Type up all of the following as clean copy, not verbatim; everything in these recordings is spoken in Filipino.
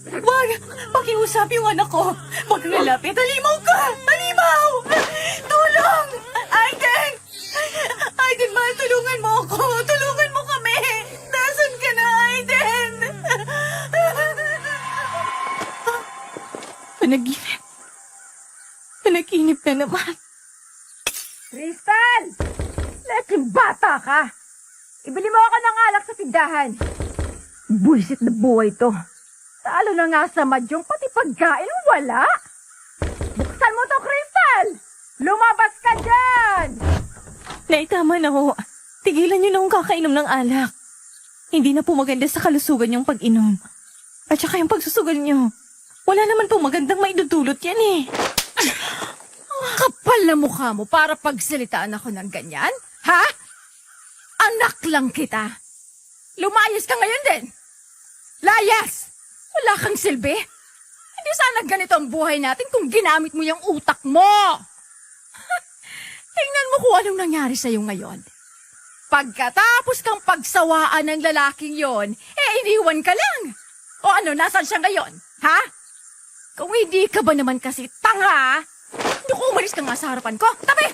Wag! Pakiusap yung anak ko! Huwag kang lalapit! Halimaw ka! Halimaw! Tulong! Aiden! Aiden, mahal, tulungan mo ako! Tulungan mo kami! Nasaan ka na, Aiden? Panaginip. Panaginip na naman. Crystal! Leking bata ka! Ibili mo ako ng alak sa tindahan. Buisit na buhay to. Talo na nga sa madyong pati pagkain wala. Buksan mo to, Crystal! Lumabas ka dyan! Naitama na ho. Tigilan niyo na akong kakainom ng alak. Hindi na po maganda sa kalusugan yung pag-inom. At saka yung pagsusugal niyo. Wala naman po magandang maidudulot yan eh. Kapal na mukha mo para pagsalitaan ako ng ganyan? Ha? Anak lang kita. Lumayas ka ngayon din. Layas! Wala kang silbi. Hindi sana ganito ang buhay natin kung ginamit mo yung utak mo. Tingnan mo kung anong nangyari sa'yo ngayon. Pagkatapos kang pagsawaan ng lalaking yon, iniwan ka lang. O ano, nasan siya ngayon? Ha? Kung hindi ka ba naman kasi tanga, hindi ko umalis ka nga sa harapan ko. Tabi!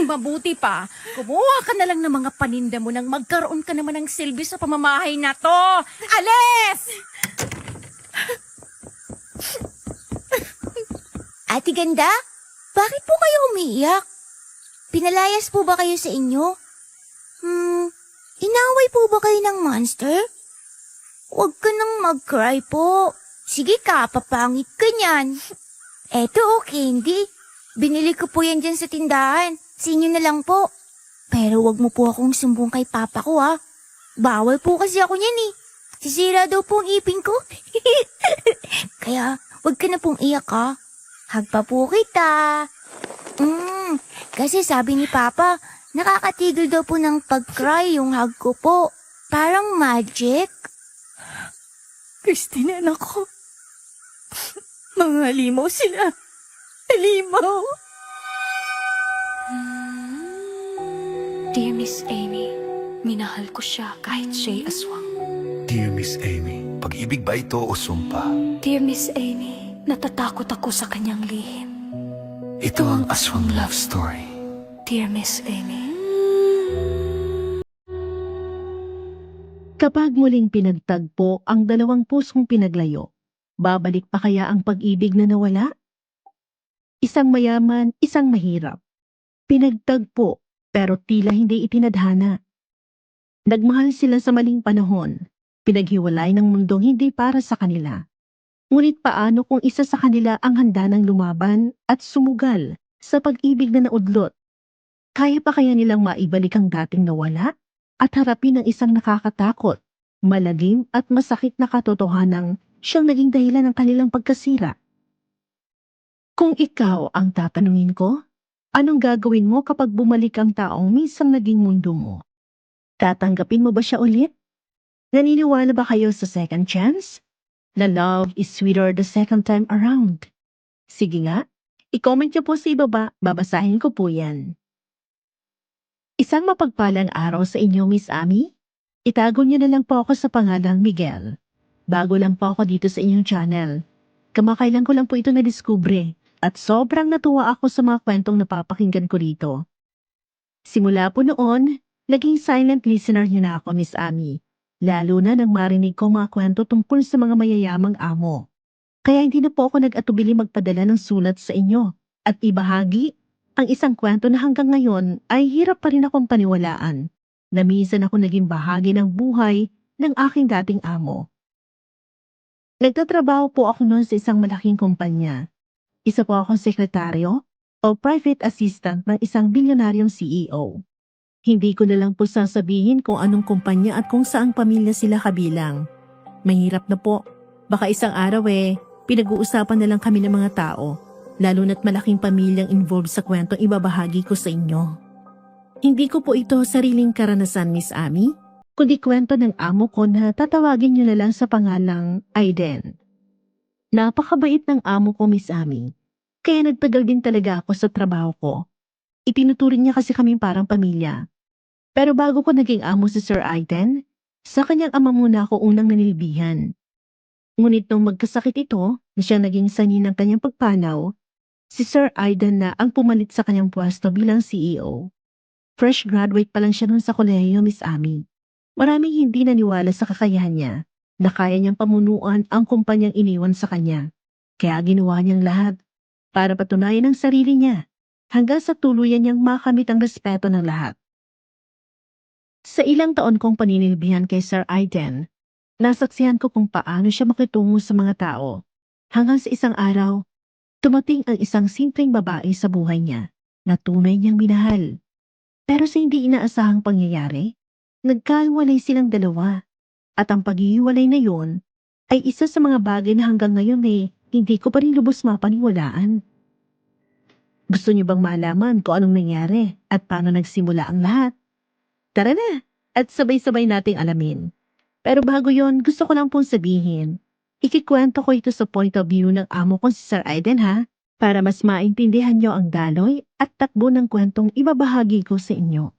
Ang mabuti pa, kumuha ka na lang ng mga paninda mo nang magkaroon ka naman ng silbi sa pamamahay na to. Alis! Ate Ganda, bakit po kayo umiiyak? Pinalayas po ba kayo sa inyo? Inaway po ba kayo ng monster? Huwag ka nang mag-cry po. Sige ka, papangit ka niyan. Eto candy. Binili ko po yan dyan sa tindahan. Sa inyo na lang po. Pero wag mo po akong sumbong kay papa ko ha. Bawal po kasi ako niyan eh. Sisira daw po ang ipin ko. Kaya wag ka na pong iyak ha. Hug pa po kita. Kasi sabi ni papa, nakakatigil daw po ng pag-cry yung hug ko po. Parang magic. Christine, anak ko. Mga halimaw sila. Halimaw. Dear Miss Amy, minahal ko siya kahit siya'y aswang. Dear Miss Amy, pag-ibig ba ito o sumpa? Dear Miss Amy, natatakot ako sa kanyang lihim. Ito ang aswang love story. Dear Miss Amy. Kapag muling pinagtagpo ang dalawang pusong pinaglayo, babalik pa kaya ang pag-ibig na nawala? Isang mayaman, isang mahirap. Pinagtagpo, pero tila hindi itinadhana. Nagmahal sila sa maling panahon, pinaghiwalay ng mundong hindi para sa kanila. Ngunit paano kung isa sa kanila ang handa ng lumaban at sumugal sa pag-ibig na naudlot? Kaya pa kaya nilang maibalik ang dating nawala? At harapin ang isang nakakatakot, malagim at masakit na katotohanang siyang naging dahilan ng kanilang pagkasira. Kung ikaw ang tatanungin ko, anong gagawin mo kapag bumalik ang taong minsan naging mundo mo? Tatanggapin mo ba siya ulit? Naniniwala ba kayo sa second chance? Na love is sweeter the second time around? Sige nga, i-comment niyo po sa ibaba, babasahin ko po yan. Isang mapagpalang araw sa inyo, Miss Amy. Itago niyo na lang po ako sa pangalang Miguel. Bago lang po ako dito sa inyong channel. Kamakailan ko lang po ito nadiskubre at sobrang natuwa ako sa mga kwentong napapakinggan ko dito. Simula po noon, naging silent listener niyo na ako, Miss Amy. Lalo na nang marinig ko mga kwento tungkol sa mga mayayamang amo. Kaya hindi na po ako nag-atubili magpadala ng sulat sa inyo at ibahagi ang isang kwento na hanggang ngayon ay hirap pa rin akong paniwalaan na minsan ako naging bahagi ng buhay ng aking dating amo. Nagtatrabaho po ako noon sa isang malaking kumpanya. Isa po akong sekretaryo o private assistant ng isang bilyonaryong CEO. Hindi ko na lang po sasabihin kung anong kumpanya at kung saang pamilya sila kabilang. Mahirap na po. Baka isang araw pinag-uusapan na lang kami ng mga tao. Lalo na't malaking pamilyang involved sa kwentong ibabahagi ko sa inyo. Hindi ko po ito sariling karanasan, Miss Amy, kundi kwento ng amo ko na tatawagin niyo na lang sa pangalang Aiden. Napakabait ng amo ko, Miss Amy, kaya nagtagal din talaga ako sa trabaho ko. Itinuturing niya kasi kaming parang pamilya. Pero bago ko naging amo si Sir Aiden, sa kanyang ama muna ako unang nanilbihan. Ngunit nung magkasakit ito, na siyang naging sanhi ng kanyang pagpanaw, si Sir Aidan na ang pumalit sa kanyang pwesto bilang CEO. Fresh graduate pa lang siya nun sa kolehiyo, Miss Amy. Maraming hindi naniwala sa kakayahan niya na kaya niyang pamunuan ang kumpanyang iniwan sa kanya. Kaya ginawa niyang lahat para patunayan ang sarili niya hanggang sa tuluyan niyang makamit ang respeto ng lahat. Sa ilang taon kong paninilbihan kay Sir Aidan, nasaksihan ko kung paano siya makitungo sa mga tao. Hanggang sa isang araw, tumating ang isang simpleng babae sa buhay niya na tunay niyang minahal. Pero sa hindi inaasahang pangyayari, nagkahiwalay silang dalawa. At ang paghihiwalay na yun ay isa sa mga bagay na hanggang ngayon hindi ko pa rin lubos mapaniwalaan. Gusto niyo bang malaman kung anong nangyari at paano nagsimula ang lahat? Tara na at sabay-sabay nating alamin. Pero bago yon, gusto ko lang pong sabihin, ikikwento ko ito sa point of view ng amo ko si Sir Aidan ha, para mas maintindihan niyo ang daloy at takbo ng kwentong ibabahagi ko sa inyo.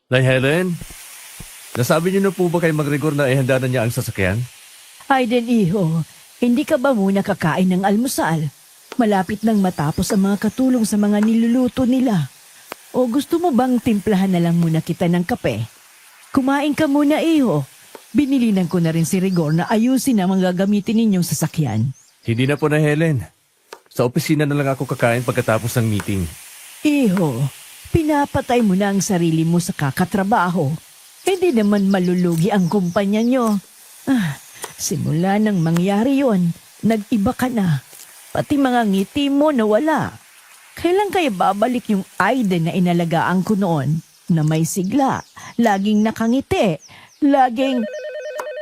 Nay Helen, nasabi niyo na po ba kay MacGregor na ihanda na niya ang sasakyan? Aiden, iho, hindi ka ba muna kakain ng almusal? Malapit nang matapos ang mga katulong sa mga niluluto nila. O gusto mo bang timplahan na lang muna kita ng kape? Kumain ka muna, iho. Binilinan ko na rin si Rigor na ayusin ang mga gagamitin ninyong sasakyan. Hindi na po na Helen. Sa opisina na lang ako kakain pagkatapos ng meeting. Iho, pinapatay mo na ang sarili mo sa kakatrabaho. Hindi naman malulugi ang kumpanya nyo. Simula nang mangyari yon, nag-iba ka na. Pati mga ngiti mo nawala. Kailan kaya babalik yung Aiden na inalagaan ko noon? Na may sigla, laging nakangiti, laging...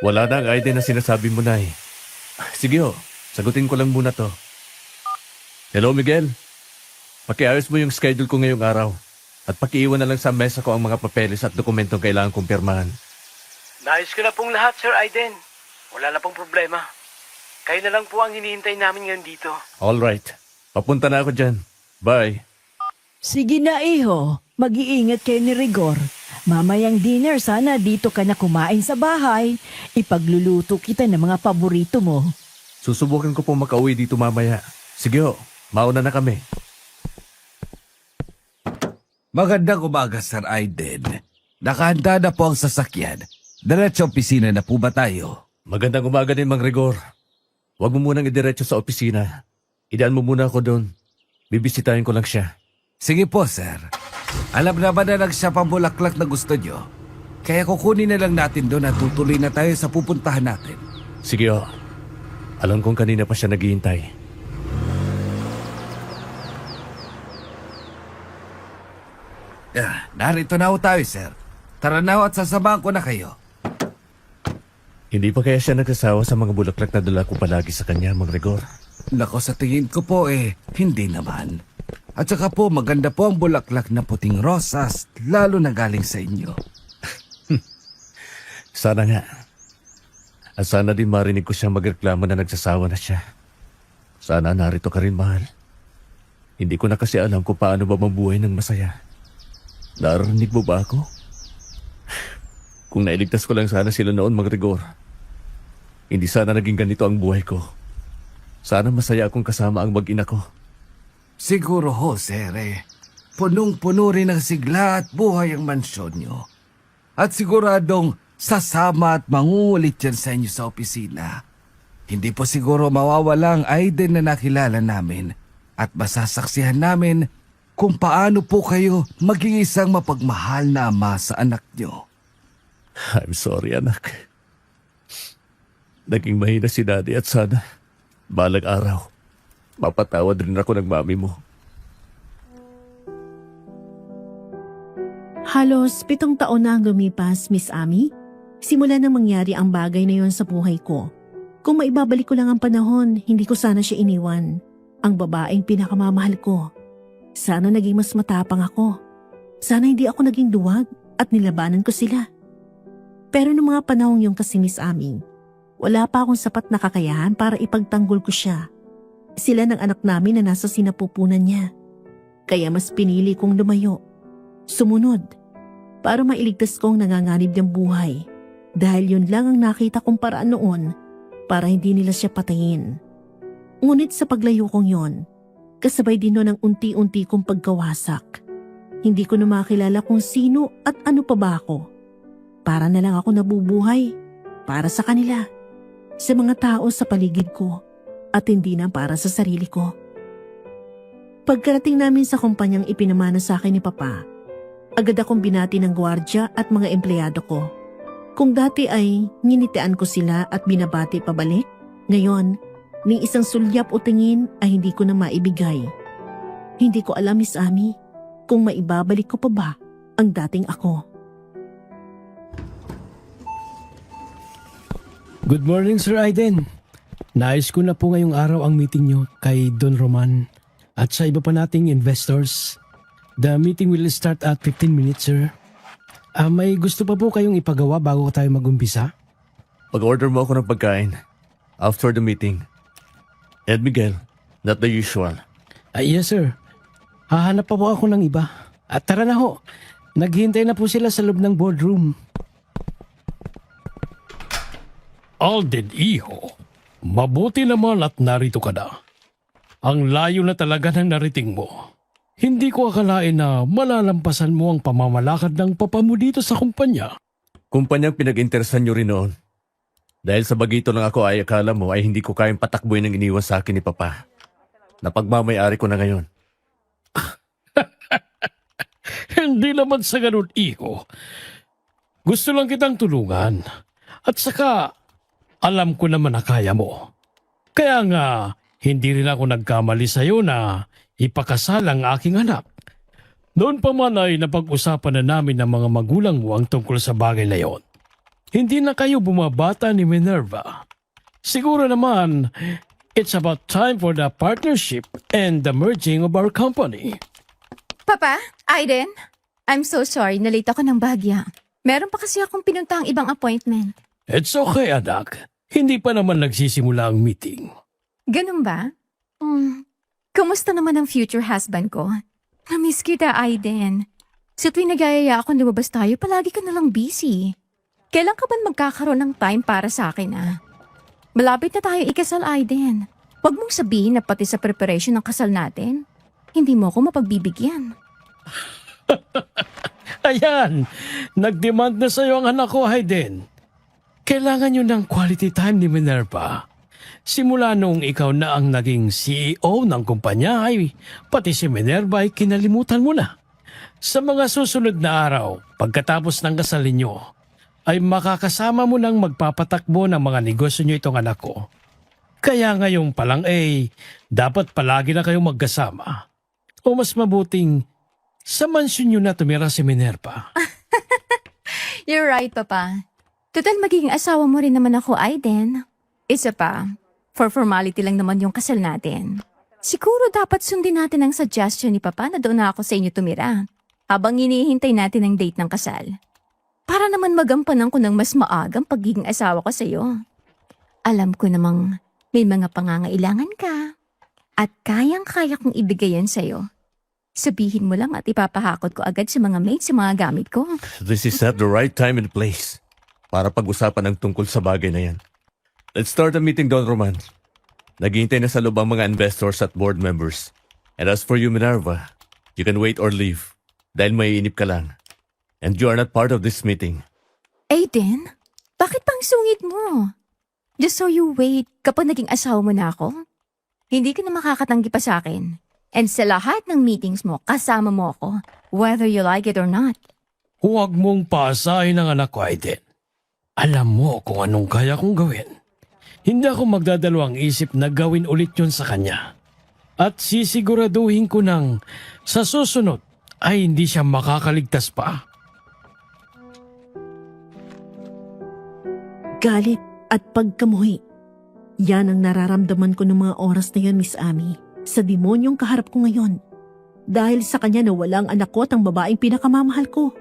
Wala na ang idea na sinasabi mo, Nay. Sige ho, sagutin ko lang muna to. Hello, Miguel. Pakiayos mo yung schedule ko ngayong araw. At pakiiwan na lang sa mesa ko ang mga papeles at dokumentong kailangan kong pirmahan. Naayos ko na pong lahat, Sir Aiden. Wala na pong problema. Kayo na lang po ang hinihintay namin ngayon dito. All right. Papunta na ako dyan. Bye. Sige na, iho. Mag-iingat kayo ni Rigor. Mamayang dinner, sana dito ka na kumain sa bahay. Ipagluluto kita ng mga paborito mo. Susubukan ko pong makauwi dito mamaya. Sige ho, mauna na kami. Magandang umaga, Sir Aiden. Nakahanda na po ang sasakyan. Diretso opisina na po ba tayo? Magandang umaga din, MacGregor. Huwag mo munang idiretso sa opisina. Idaan mo muna ako doon. Bibisitahin ko lang siya. Sige po, sir. Alam naman na lang siya pambulaklak na gusto nyo. Kaya kukunin na lang natin doon at tutuloy na tayo sa pupuntahan natin. Sige ho. Alam kong kanina pa siya naghihintay. Narito na ho tayo, sir. Tara na ho at sasamahan ko na kayo. Hindi pa kaya siya nagsasawa sa mga bulaklak na dala ko palagi sa kanya, MacGregor? Nako, sa tingin ko po hindi naman. At saka po, maganda po ang bulaklak na puting rosas, lalo na galing sa inyo. Sana nga. At sana din marinig ko siya magreklamo na nagsasawa na siya. Sana narito ka rin, mahal. Hindi ko na kasi alam kung paano ba mabuhay ng masaya. Narinig mo ba ako? Kung nailigtas ko lang sana sila noon, MacGregor. Hindi sana naging ganito ang buhay ko. Sana masaya akong kasama ang mag-ina ko. Siguro ho, sir, punong-puno rin ng sigla at buhay ang mansyon nyo. At siguradong sasama at mangungulit yan sa inyo sa opisina. Hindi po siguro mawawala ang Aiden na nakilala namin at masasaksihan namin kung paano po kayo maging isang mapagmahal na ama sa anak nyo. I'm sorry, anak. Naging mahina si Daddy at sana balang araw mapatawad rin ako ng mami mo. Halos 7 taon na ang lumipas, Miss Amy. Simula nang mangyari ang bagay na yon sa buhay ko. Kung maibabalik ko lang ang panahon, hindi ko sana siya iniwan. Ang babaeng pinakamamahal ko. Sana naging mas matapang ako. Sana hindi ako naging duwag at nilabanan ko sila. Pero noong mga panahong yung kasi, Miss Amy, wala pa akong sapat na kakayahan para ipagtanggol ko siya. Sila ng anak namin na nasa sinapupunan niya. Kaya mas pinili kong lumayo. Sumunod. para mailigtas ko ang nanganganib niyang buhay dahil yun lang ang nakita kong paraan noon para hindi nila siya patayin. Ngunit sa paglayo kong yon, kasabay din nun ang unti-unti kong pagkawasak. Hindi ko na makilala kung sino at ano pa ba ako. Para na lang ako nabubuhay para sa kanila, sa mga tao sa paligid ko at hindi na para sa sarili ko. Pagkarating namin sa kumpanyang ipinamana sa akin ni Papa, agad akong binati ng gwardya at mga empleyado ko. Kung dati ay nginitian ko sila at binabati pabalik, ngayon, ni isang sulyap o tingin ay hindi ko na maibigay. Hindi ko alam, Miss Amy, kung maibabalik ko pa ba ang dating ako. Good morning, Sir Aiden. Nais ko na po ngayong araw ang meeting nyo kay Don Roman at sa iba pa nating investors. The meeting will start at 15 minutes, sir. May gusto pa po kayong ipagawa bago tayo mag-umpisa? Pag-order mo ako ng pagkain after the meeting. Ed Miguel, not the usual. Yes, sir. Hahanap pa po ako ng iba. At tara na ho. Naghihintay na po sila sa loob ng boardroom. Alden, iho. Mabuti naman at narito ka na. Ang layo na talaga ng narating mo. Hindi ko akalain na malalampasan mo ang pamamalakad ng papa mo dito sa kumpanya. Kumpanyang pinag-interesan nyo rin noon. Dahil sa bagito lang ako ay akala mo ay hindi ko kayang patakbuhin ng iniwan sa akin ni Papa. Napagmamayari ko na ngayon. Hindi naman sa ganun, iho. Gusto lang kitang tulungan. At saka, alam ko naman na kaya mo. Kaya nga, hindi rin ako nagkamali sa'yo na ipakasal ang aking anak. Noon pa man ay napag-usapan na namin ng mga magulang mo ang tungkol sa bagay na yon. Hindi na kayo bumabata ni Minerva. Siguro naman, it's about time for the partnership and the merging of our company. Papa, Aiden, I'm so sorry, nalate ako ng bahagya. Meron pa kasi akong pinuntahang ibang appointment. It's okay, anak. Hindi pa naman nagsisimula ang meeting. Ganun ba? Kumusta naman ang future husband ko? Namiss kita, Aiden. Sa tuwing nagayaya akong lumabas tayo, palagi ka nalang busy. Kailan ka ba magkakaroon ng time para sa akin, ah? Malapit na tayo ikasal, Aiden. Huwag mong sabihin na pati sa preparation ng kasal natin, hindi mo ako mapagbibigyan. Ayan, nag-demand na sa'yo ang anak ko, Hayden. Kailangan nyo ng quality time ni Minerva. Simula noong ikaw na ang naging CEO ng kumpanya ay pati si Minerva ay kinalimutan mo na. Sa mga susunod na araw, pagkatapos ng kasal ninyo, ay makakasama mo nang magpapatakbo ng mga negosyo nyo itong anak ko. Kaya ngayon pa lang dapat palagi na kayong magkasama. O mas mabuting sa mansyon nyo na tumira si Minerva. You're right, Papa. Total magiging asawa mo rin naman ako, Aiden. Isa pa, for formality lang naman yung kasal natin. Siguro dapat sundin natin ang suggestion ni Papa na doon na ako sa inyo tumira habang hinihintay natin ang date ng kasal. Para naman magampanan ko ng mas maagang pagiging asawa ko sa iyo. Alam ko namang may mga pangangailangan ka at kayang-kaya kong ibigay yan sa iyo. Sabihin mo lang at ipapahakot ko agad sa mga mates sa mga gamit ko. This is not the right time and place para pag-usapan ang tungkol sa bagay na yan. Let's start the meeting, Don Roman. Naghihintay na sa loob ang mga investors at board members. And as for you, Minerva, you can wait or leave dahil maiinip ka lang. And you are not part of this meeting. Aiden, bakit pang sungit mo? Just so you wait kapag naging asawa mo na ako? Hindi ka na makakatanggi pa sa akin. And sa lahat ng meetings mo, kasama mo ako, whether you like it or not. Huwag mong paasahin ang anak ko, Aiden. Alam mo kung anong kaya kong gawin. Hindi ako magdadalawang isip na gawin ulit yun sa kanya. At sisiguraduhin ko nang sa susunod ay hindi siya makakaligtas pa. Galit at pagkamuhi. Yan ang nararamdaman ko ng mga oras na yan, Miss Amy, sa demonyong kaharap ko ngayon. Dahil sa kanya na walang anak ko at ang babaeng pinakamamahal ko.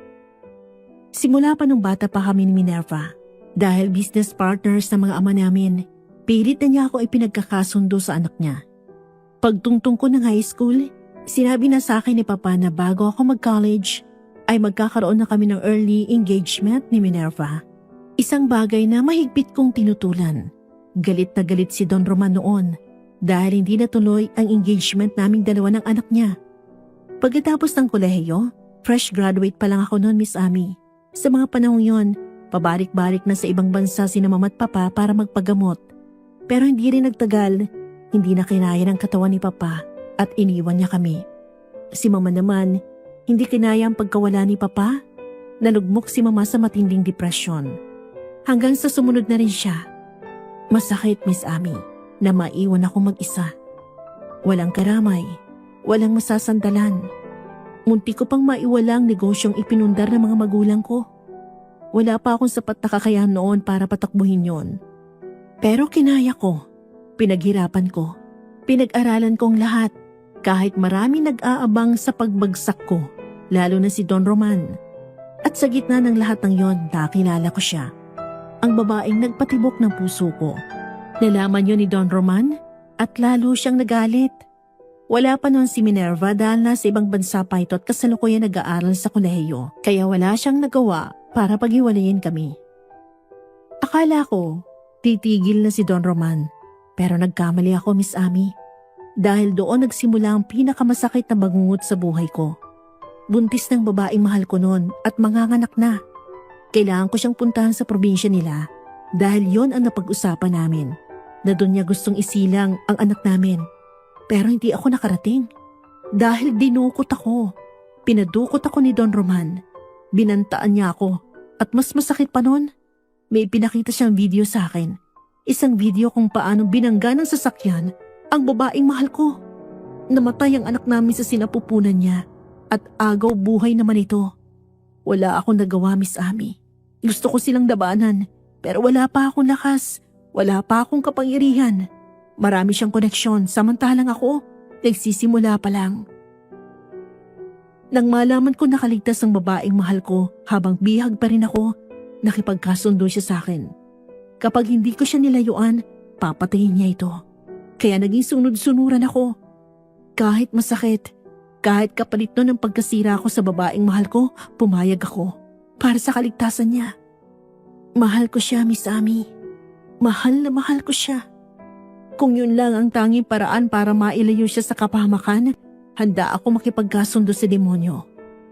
Simula pa nung bata pa kami ni Minerva, dahil business partners ng mga ama namin, pilit na niya ako ipinagkakasundo sa anak niya. Pagtungtong ko ng high school, sinabi na sa akin ni Papa na bago ako mag-college, ay magkakaroon na kami ng early engagement ni Minerva. Isang bagay na mahigpit kong tinutulan. Galit na galit si Don Roman noon dahil hindi natuloy ang engagement naming dalawa ng anak niya. Pagkatapos ng kolehiyo, fresh graduate pa lang ako noon, Miss Ami. Sa mga panahong yon, pabalik-balik na sa ibang bansa si mama at papa para magpagamot. Pero hindi rin nagtagal, hindi na kinaya ng katawan ni papa at iniwan niya kami. Si mama naman, hindi kinaya ang pagkawala ni papa. Nalugmok si mama sa matinding depresyon. Hanggang sa sumunod na rin siya. Masakit, Miss Ami, na maiwan ako mag-isa. Walang karamay, walang masasandalan. Munti ko pang maiwala ang negosyong ipinundar ng mga magulang ko. Wala pa akong sapat na kakayahan noon para patakbuhin yon. Pero kinaya ko, pinaghirapan ko, pinag-aralan kong lahat. Kahit marami nag-aabang sa pagbagsak ko, lalo na si Don Roman. At sa gitna ng lahat ng yon, nakilala ko siya. Ang babaeng nagpatibok ng puso ko. Nalaman yun ni Don Roman at lalo siyang nagalit. Wala pa noon si Minerva dahil nasa ibang bansa pa ito at kasalukuyan nag-aaral sa kolehiyo. Kaya wala siyang nagawa para paghiwalayin kami. Akala ko, titigil na si Don Roman. Pero nagkamali ako, Miss Ami. Dahil doon nagsimula ang pinakamasakit na bangungot sa buhay ko. Buntis ng babaeng mahal ko noon at manganganak na. Kailangan ko siyang puntahan sa probinsya nila dahil yon ang napag-usapan namin na doon niya gustong isilang ang anak namin. Pero hindi ako nakarating dahil dinukot ako. Pinadukot ako ni Don Roman. Binantaan niya ako at mas masakit pa noon. May pinakita siyang video sa akin. Isang video kung paano binangga ng sasakyan ang babaeng mahal ko. Namatay ang anak namin sa sinapupunan niya at agaw buhay naman ito. Wala akong nagawa, Miss Ami. Gusto ko silang labanan pero wala pa akong lakas. Wala pa akong kapangyarihan. Marami siyang koneksyon samantalang ako nagsisimula pa lang. Nang malaman ko nakaligtas ang babaeng mahal ko habang bihag pa rin ako, nakipagkasundo siya sa akin. Kapag hindi ko siya nilayuan, papatayin niya ito. Kaya naging sunod-sunuran ako. Kahit masakit, kahit kapalit nun ang pagkasira ko sa babaeng mahal ko, pumayag ako para sa kaligtasan niya. Mahal ko siya, Miss Ami. Mahal na mahal ko siya. Kung yun lang ang tanging paraan para mailayo siya sa kapahamakan, handa ako makipagkasundo sa demonyo.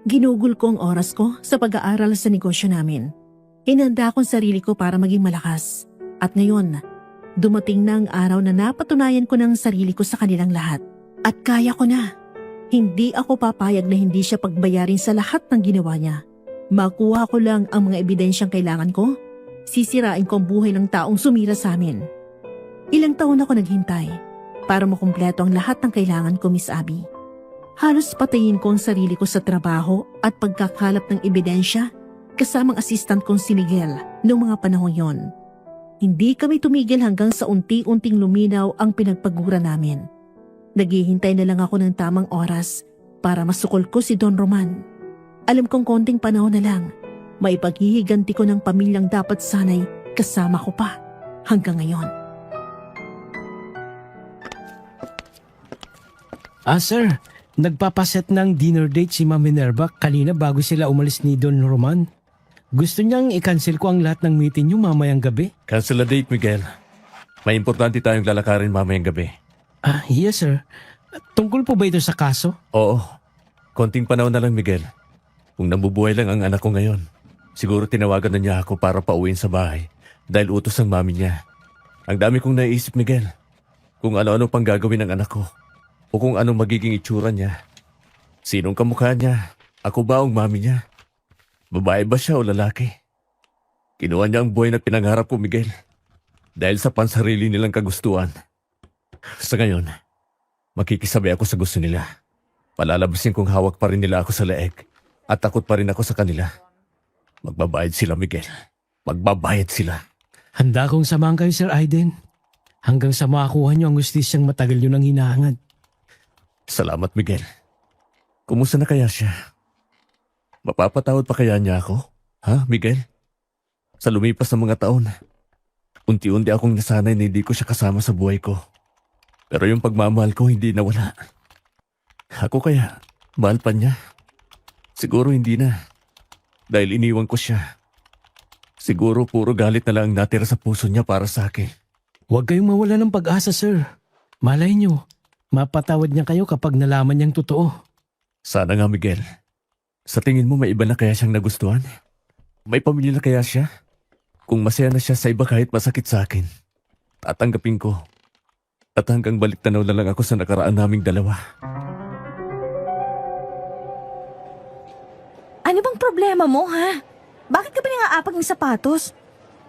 Ginugol ko ang oras ko sa pag-aaral sa negosyo namin. Hinanda akong sarili ko para maging malakas. At ngayon, dumating na ang araw na napatunayan ko ng sarili ko sa kanilang lahat. At kaya ko na. Hindi ako papayag na hindi siya pagbayarin sa lahat ng ginawa niya. Makuha ko lang ang mga ebidensyang kailangan ko. Sisirain ko ang buhay ng taong sumira sa amin. Ilang taon ako naghintay para makumpleto ang lahat ng kailangan ko, Miss Abby. Halos patayin ko ang sarili ko sa trabaho at pagkakalap ng ebidensya kasamang assistant kong si Miguel noong mga panahon yon. Hindi kami tumigil hanggang sa unti-unting luminaw ang pinagpagura namin. Naghihintay na lang ako ng tamang oras para masukol ko si Don Roman. Alam kong konting panahon na lang, maipaghihiganti ko ng pamilyang dapat sanay kasama ko pa hanggang ngayon. Sir, nagpapaset ng dinner date si Ma'am Minerva kanina bago sila umalis ni Don Roman. Gusto niyang i-cancel ko ang lahat ng meeting niyo mamayang gabi. Cancel the date, Miguel. May importante tayong lalakarin mamayang gabi. Yes sir. Tungkol po ba ito sa kaso? Oo. Konting panahon na lang, Miguel. Kung nabubuhay lang ang anak ko ngayon, siguro tinawagan na niya ako para pauwiin sa bahay dahil utos ng mami niya. Ang dami kong naisip, Miguel. Kung ano-ano pang gagawin ng anak ko o kung anong magiging itsura niya. Sinong kamukha niya? Ako ba ang mami niya? Babae ba siya o lalaki? Kinuha niya ang buhay na pinangarap ko, Miguel. Dahil sa pansarili nilang kagustuhan. Sa ngayon, makikisabay ako sa gusto nila. Palalabasin kong hawak pa rin nila ako sa leeg at takot pa rin ako sa kanila. Magbabayad sila, Miguel. Magbabayad sila. Handa kong samahan kayo, Sir Aiden. Hanggang sa makakuha niyo ang gustisyang matagal niyo nang hinahangad. Salamat, Miguel. Kumusta na kaya siya? Mapapatawad pa kaya niya ako? Ha, Miguel? Sa lumipas ng mga taon, unti-unti akong nasanay na hindi ko siya kasama sa buhay ko. Pero yung pagmamahal ko hindi nawala. Ako kaya, mahal pa niya. Siguro hindi na. Dahil iniwan ko siya. Siguro puro galit na lang ang natira sa puso niya para sa akin. Huwag kayong mawala ng pag-asa, sir. Malay nyo, mapatawad niya kayo kapag nalaman niyang totoo. Sana nga, Miguel. Sa tingin mo may iba na kaya siyang nagustuhan? May pamilya na kaya siya? Kung masaya na siya sa iba kahit masakit sa akin, tatanggapin ko. At hanggang balik tanaw na lang ako sa nakaraan naming dalawa. Ano bang problema mo, ha? Bakit ka ba nangaapag ng sapatos?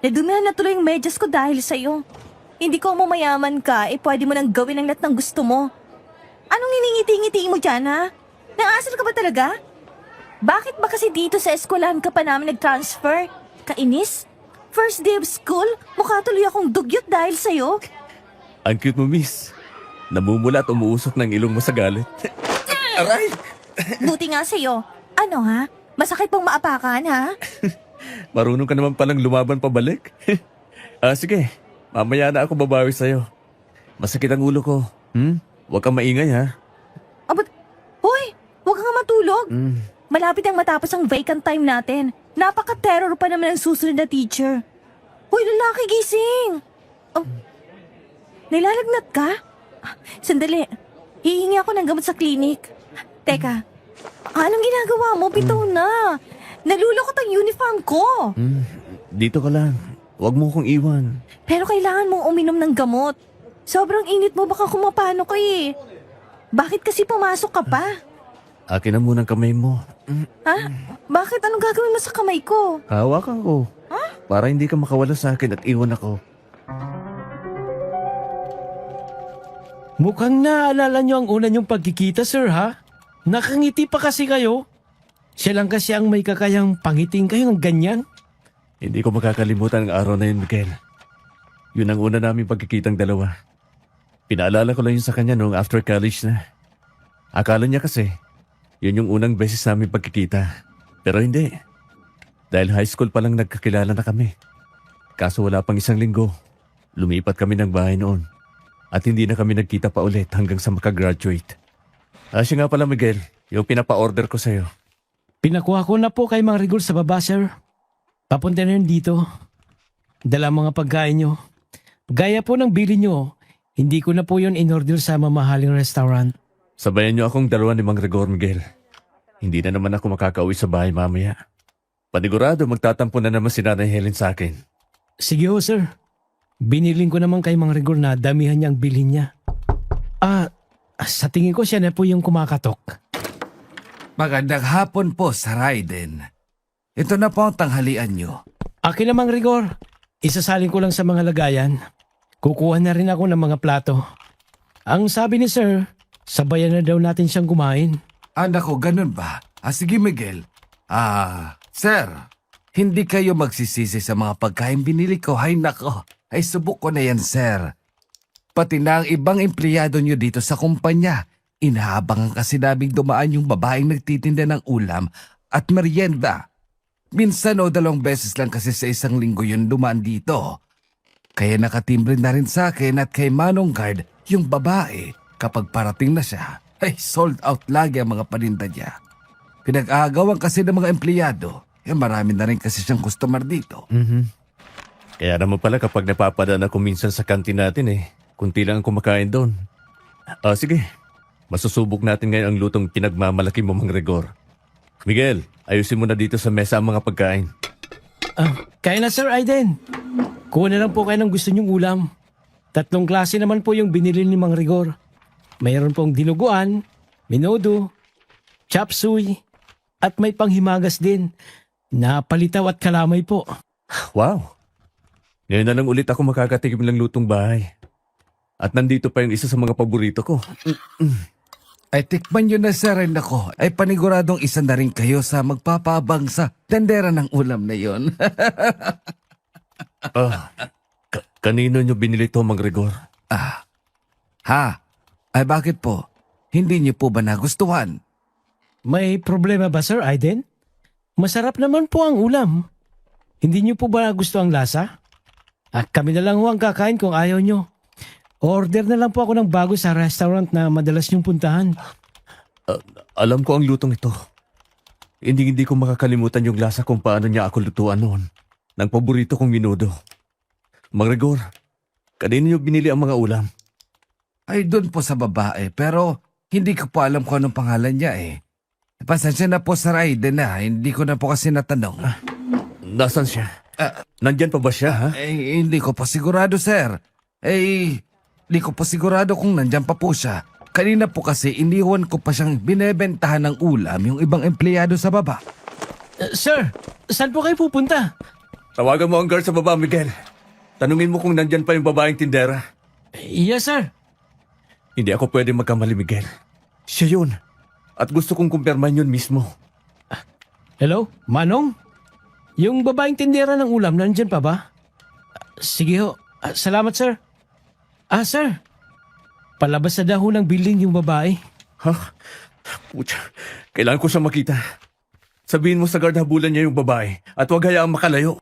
Nadumihan na tuloy yung medyas ko dahil sa'yo. Hindi ko mo mayaman ka, pwede mo nang gawin ang lahat ng gusto mo. Anong hiningiti-ngiti mo dyan, ha? Naasar ka ba talaga? Bakit ba kasi dito sa eskwelahan ka pa namin nag-transfer? Kainis? First day of school, mukha tuloy akong dugyot dahil sa'yo. Ang cute mo, miss. Namumula at umuusok ng ilong mo sa galit. Aray! Buti nga sa'yo. Ano, ha? Masakit pang maapakan, ha? Marunong ka naman palang lumaban pabalik. Sige. Mamaya na ako babawi sa'yo. Masakit ang ulo ko. Huwag kang maingay, ha? Abot, hoy! Huwag kang matulog. Malapit ang matapos ang vacant time natin. Napaka-terror pa naman ang susunod na teacher. Hoy, lalaki, gising! Oh, nilalagnat ka? Sandali, hihingi ako ng gamot sa klinik. Teka, anong ginagawa mo? Bitaw na. Nalulukot ang uniform ko. Dito ka lang. Huwag mo kong iwan. Pero kailangan mong uminom ng gamot. Sobrang init mo, baka kumapano ka eh. Bakit kasi pumasok ka pa? Akin na muna ang kamay mo. Ha? Bakit? Anong gagawin mo sa kamay ko? Hawakan ko. Para hindi ka makawala sa akin at iwan ako. Mukhang naalala nyo ang una nyong pagkikita, sir, ha? Nakangiti pa kasi kayo. Siya lang kasi ang may kakayang pangiting kayo ng ganyan. Hindi ko makakalimutan ang araw na yun, Miguel. Yun ang una namin pagkikitang dalawa. Pinaalala ko lang yun sa kanya noong after college na. Akala niya kasi, yun yung unang beses namin pagkikita. Pero hindi. Dahil high school pa lang nagkakilala na kami. Kaso wala pang isang linggo, lumipat kami ng bahay noon. At hindi na kami nagkita pa ulit hanggang sa makagraduate. Siya nga pala, Miguel, yung pinapa-order ko sa'yo. Pinakuha ko na po kay Mang Rigor sa baba, sir. Papunta na yun dito. Dala mga pagkain nyo. Gaya po ng bili nyo, hindi ko na po yun in-order sa mamahaling restaurant. Sabayan niyo akong dalawa ni Mang Rigor, Miguel. Hindi na naman ako makakauwi sa bahay mamaya. Panigurado magtatampo na naman si Nanay Helen sa akin. Sige ho, sir. Biniling ko naman kay Mang Rigor na damihan niya ang bilhin niya. Sa tingin ko siya na po yung kumakatok. Magandang hapon po, Sir Raiden. Ito na po ang tanghalian nyo. Akin na, Mang Rigor. Isasalin ko lang sa mga lagayan. Kukuha na rin ako ng mga plato. Ang sabi ni sir, sabayan na daw natin siyang kumain. Nako, ganun ba? Sige, Miguel. Sir, hindi kayo magsisisi sa mga pagkain binili ko. Hay nako, ay subok ko na yan, sir. Pati na ang ibang empleyado nyo dito sa kumpanya. Inaabangan kasi naming dumaan yung babaeng nagtitinda ng ulam at merienda. Minsan o 2 beses lang kasi sa isang linggo yun dumaan dito. Kaya nakatimbre na rin sa akin at kay Manong Guard yung babae. Kapag parating na siya, ay sold out lagi ang mga paninda niya. Pinag-aagawan kasi ng mga empleyado. Marami na rin kasi siyang customer dito. Kaya naman pala kapag napapadaan ako minsan sa kantin natin kunti lang ang kumakain doon. Sige, masusubok natin ngayon ang lutong pinagmamalaki mo, Mang Rigor. Miguel, ayusin mo na dito sa mesa ang mga pagkain. Kaya na, Sir Aiden. Kuha na lang po kayo ng gusto niyong ulam. 3 klase naman po yung binili ni Mang Rigor. Mayroon pong dinuguan, minodo, chop suey, at may panghimagas din. Napalitaw at kalamay po. Wow! Ngayon na lang ulit ako makakatikim ng lutong bahay. At nandito pa yung isa sa mga paborito ko. Ay tikman nyo na, sir, rin ako. Ay paniguradong isa na rin kayo sa magpapabang sa tendera ng ulam na yon. Kanino nyo binili to, Mang Rigor? Ay bakit po? Hindi niyo po ba nagustuhan? May problema ba, Sir Aiden? Masarap naman po ang ulam. Hindi niyo po ba gusto ang lasa? At kami na lang ho ang kakain kung ayaw nyo. Order na lang po ako ng bago sa restaurant na madalas niyong puntahan. Alam ko ang lutong ito. Hindi ko makakalimutan yung lasa kung paano niya ako lutuan noon. Ng paborito kong minudo. Mang Rigor, kanino niyo binili ang mga ulam? Ay, doon po sa babae, pero hindi ko po alam kung anong pangalan niya eh. Pasensya na po Sir Aiden na, hindi ko na po kasi natanong. Nasaan siya? Nandyan pa ba siya, ha? Hindi ko pa sigurado, sir. Hindi ko pa sigurado kung nandyan pa po siya. Kanina po kasi iniwan ko pa siyang binebentahan ng ulam yung ibang empleyado sa baba. Sir, saan po kayo pupunta? Tawagan mo ang guard sa baba, Miguel. Tanungin mo kung nandyan pa yung babaeng tindera. Yes, sir. Hindi ako pwede magkamali, Miguel. Siya yun. At gusto kong kumpirmahan yun mismo. Hello, Manong? Yung babaeng tindera ng ulam, nandyan pa ba? Sige ho. Salamat, sir. Sir. Palabas na daw ho ng building yung babae. Ha? Pucha, kailangan ko siya makita. Sabihin mo sa guard habulan niya yung babae at huwag hayaang makalayo.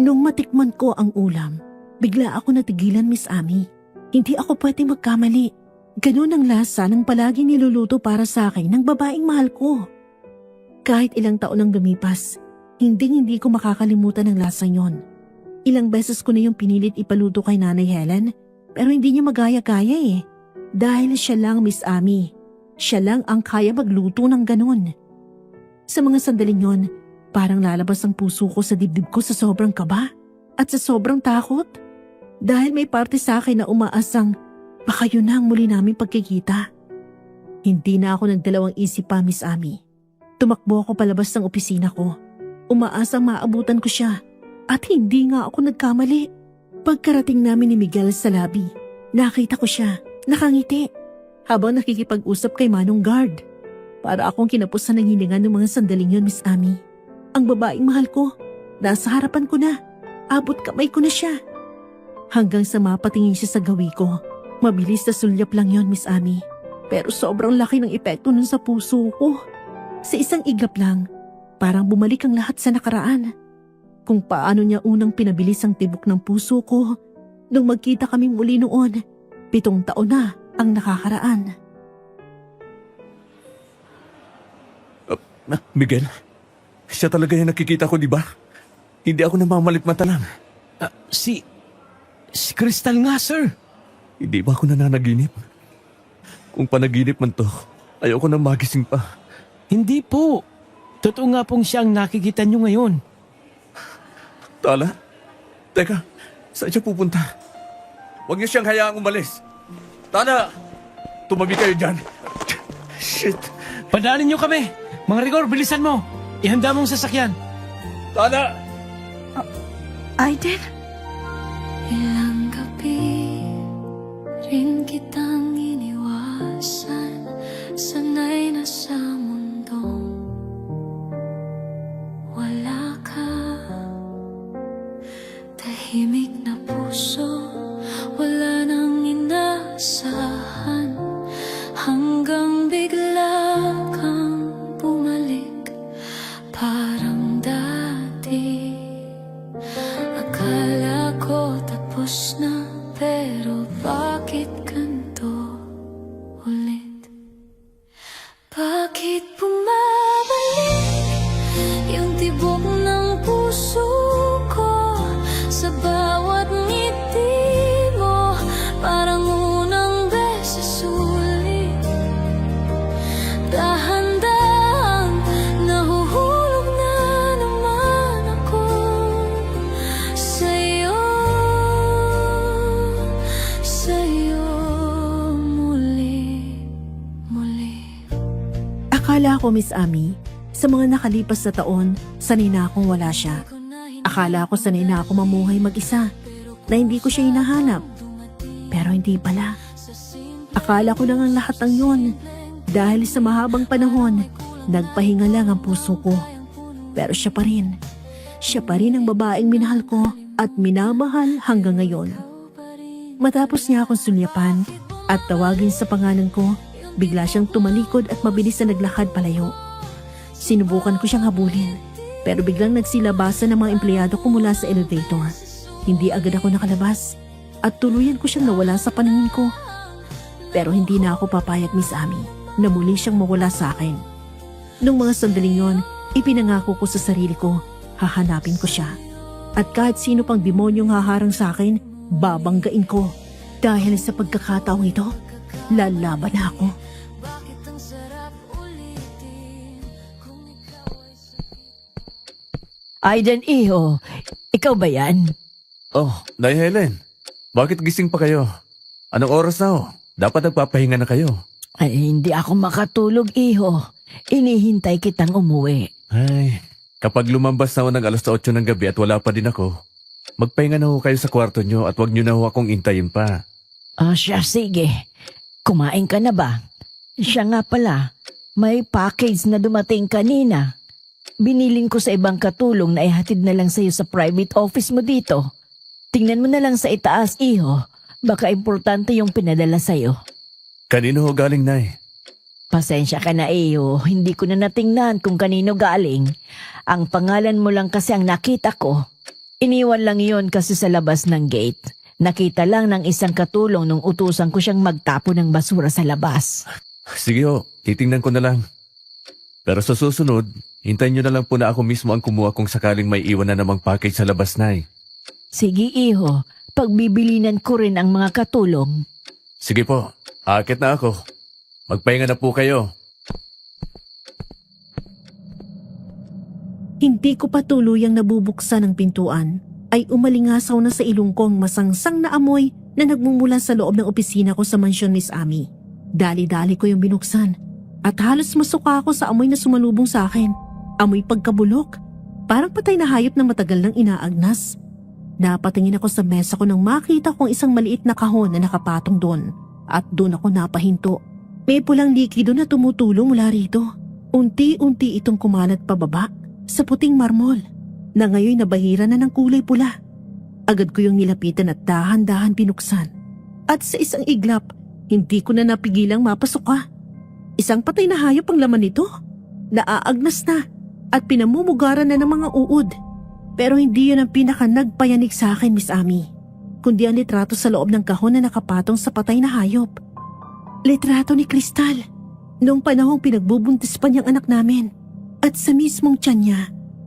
Nung matikman ko ang ulam, bigla ako natigilan, Miss Ami. Hindi ako pwede magkamali. Ganun ang lasa ng palagi niluluto para sa akin ng babaeng mahal ko. Kahit ilang taon ang lumipas, hindi ko makakalimutan ang lasang yon. Ilang beses ko na yung pinilit ipaluto kay Nanay Helen, pero hindi niya magaya-gaya eh. Dahil siya lang, Miss Ami. Siya lang ang kaya magluto ng ganun. Sa mga sandaling yon, parang lalabas ang puso ko sa dibdib ko sa sobrang kaba at sa sobrang takot. Dahil may parte sa akin na umaasang baka yun na ang muli namin pagkikita. Hindi na ako nagdalawang isip pa, Miss Ami. Tumakbo ako palabas ng opisina ko. Umaasang maabutan ko siya at hindi nga ako nagkamali. Pagkarating namin ni Miguel sa lobby, nakita ko siya, nakangiti, habang nakikipag-usap kay Manong Guard. Para akong kinapusan ng hininga ng mga sandaling yun, Miss Ami. Ang babaeng mahal ko, nasa harapan ko na, abot kamay ko na siya. Hanggang sa mapatingin siya sa gawi ko. Mabilis na sulyap lang yon, Miss Ami. Pero sobrang laki ng epekto nun sa puso ko. Sa isang iglap lang, parang bumalik ang lahat sa nakaraan. Kung paano niya unang pinabilis ang tibok ng puso ko nung magkita kami muli noon, 7 taon na ang nakakaraan. Miguel, siya talaga yung nakikita ko, di ba? Hindi ako namamalit-mata lang. Si Crystal nga, sir. Hindi ba ako nananaginip? Kung panaginip man to, ayoko na magising pa. Hindi po. Totoo nga pong siya ang nakikita nyo ngayon. Tala? Teka, saan siya pupunta? Huwag niyo siyang hayaang umalis. Tala! Tumabi kayo dyan. Shit! Padaanin nyo kami. Mga Rigor, bilisan mo. Ihanda mong sasakyan. Tala! Aiden? Ilang gabi rin kitang iniwasan. Sanay na sa mundong wala ka. Tahimik na puso, wala nang inaasahan. Hanggang bigla kang bumalik, parang dati. Akala ko tapos na, pero bakit ganito ulit? Bakit bumabalik yung tibok ng puso ko sa bawat ngiti mo? Parang unang beses ulit, dahan-dahan nahuhulog na naman ako sa'yo muli. Akala ko, Miss Ami, sa mga nakalipas na taon, sanay na akong wala siya. Akala ko sanay na ako mamuhay mag-isa, na hindi ko siya hinahanap. Pero hindi pala. Akala ko lang ang lahat ng yun, dahil sa mahabang panahon, nagpahinga lang ang puso ko. Pero siya pa rin. Siya pa rin ang babaeng minahal ko at minamahal hanggang ngayon. Matapos niya akong sulyapan at tawagin sa pangalan ko, bigla siyang tumalikod at mabilis na naglakad palayo. Sinubukan ko siyang habulin, pero biglang nagsilabasan ng mga empleyado ko mula sa elevator. Hindi agad ako nakalabas at tuluyan ko siyang nawala sa paningin ko. Pero hindi na ako papayag, Miss Amy, na muli siyang mawala sa akin. Nung mga sandaling yon, ipinangako ko sa sarili ko, hahanapin ko siya. At kahit sino pang demonyong haharang sa akin, babanggain ko. Dahil sa pagkakataong ito, lalaban na ako. Aiden, iho. Ikaw ba yan? Oh, Nay Helen. Bakit gising pa kayo? Anong oras na ho? Dapat nagpapahinga na kayo. Ay, hindi ako makatulog, iho. Inihintay kitang umuwi. Ay, kapag lumambas na ho ng alas 8 ng gabi at wala pa din ako, magpahinga na ho kayo sa kwarto nyo at wag nyo na ho akong intayin pa. Siya, sige. Kumain ka na ba? Siya nga pala, may package na dumating kanina. Biniling ko sa ibang katulong na ihatid na lang sa'yo sa private office mo dito. Tingnan mo na lang sa itaas, iho. Baka importante yung pinadala sa'yo. Kanino ho galing, Nay? Pasensya ka na, iho. Hindi ko na natingnan kung kanino galing. Ang pangalan mo lang kasi ang nakita ko. Iniwan lang yon kasi sa labas ng gate. Nakita lang ng isang katulong nung utusan ko siyang magtapo ng basura sa labas. Sige ho, titingnan ko na lang. Pero sa susunod, hintayin nyo na lang po na ako mismo ang kumuha kung sakaling may iwan na namang package sa labas, Nay. Sige, iho. Pagbibilinan ko rin ang mga katulong. Sige po, aakit na ako. Magpahinga na po kayo. Hindi ko pa tuluyang nabubuksan ang pintuan, ay umalingasaw na sa ilong ko ang masangsang na amoy na nagmumula sa loob ng opisina ko sa mansyon, Miss Amy. Dali-dali ko yung binuksan at halos masuka ako sa amoy na sumalubong sa akin. Amoy pagkabulok, parang patay na hayop na matagal nang inaagnas. Napatingin ako sa mesa ko nang makita kong isang maliit na kahon na nakapatong doon at doon ako napahinto. May pulang likido na tumutulong mula rito. Unti-unti itong kumalat pababa sa puting marmol na ngayon nabahira na ng kulay pula. Agad ko yung nilapitan at dahan-dahan binuksan. At sa isang iglap, hindi ko na napigilang mapasuka. Isang patay na hayop ang laman nito. Naaagnas na at pinamumugaran na ng mga uod. Pero hindi yun ang pinaka nagpayanig sa akin, Miss Amy, kundi ang litrato sa loob ng kahon na nakapatong sa patay na hayop. Litrato ni Kristal, noong panahong pinagbubuntis pa niyang anak namin. At sa mismong tiyan niya,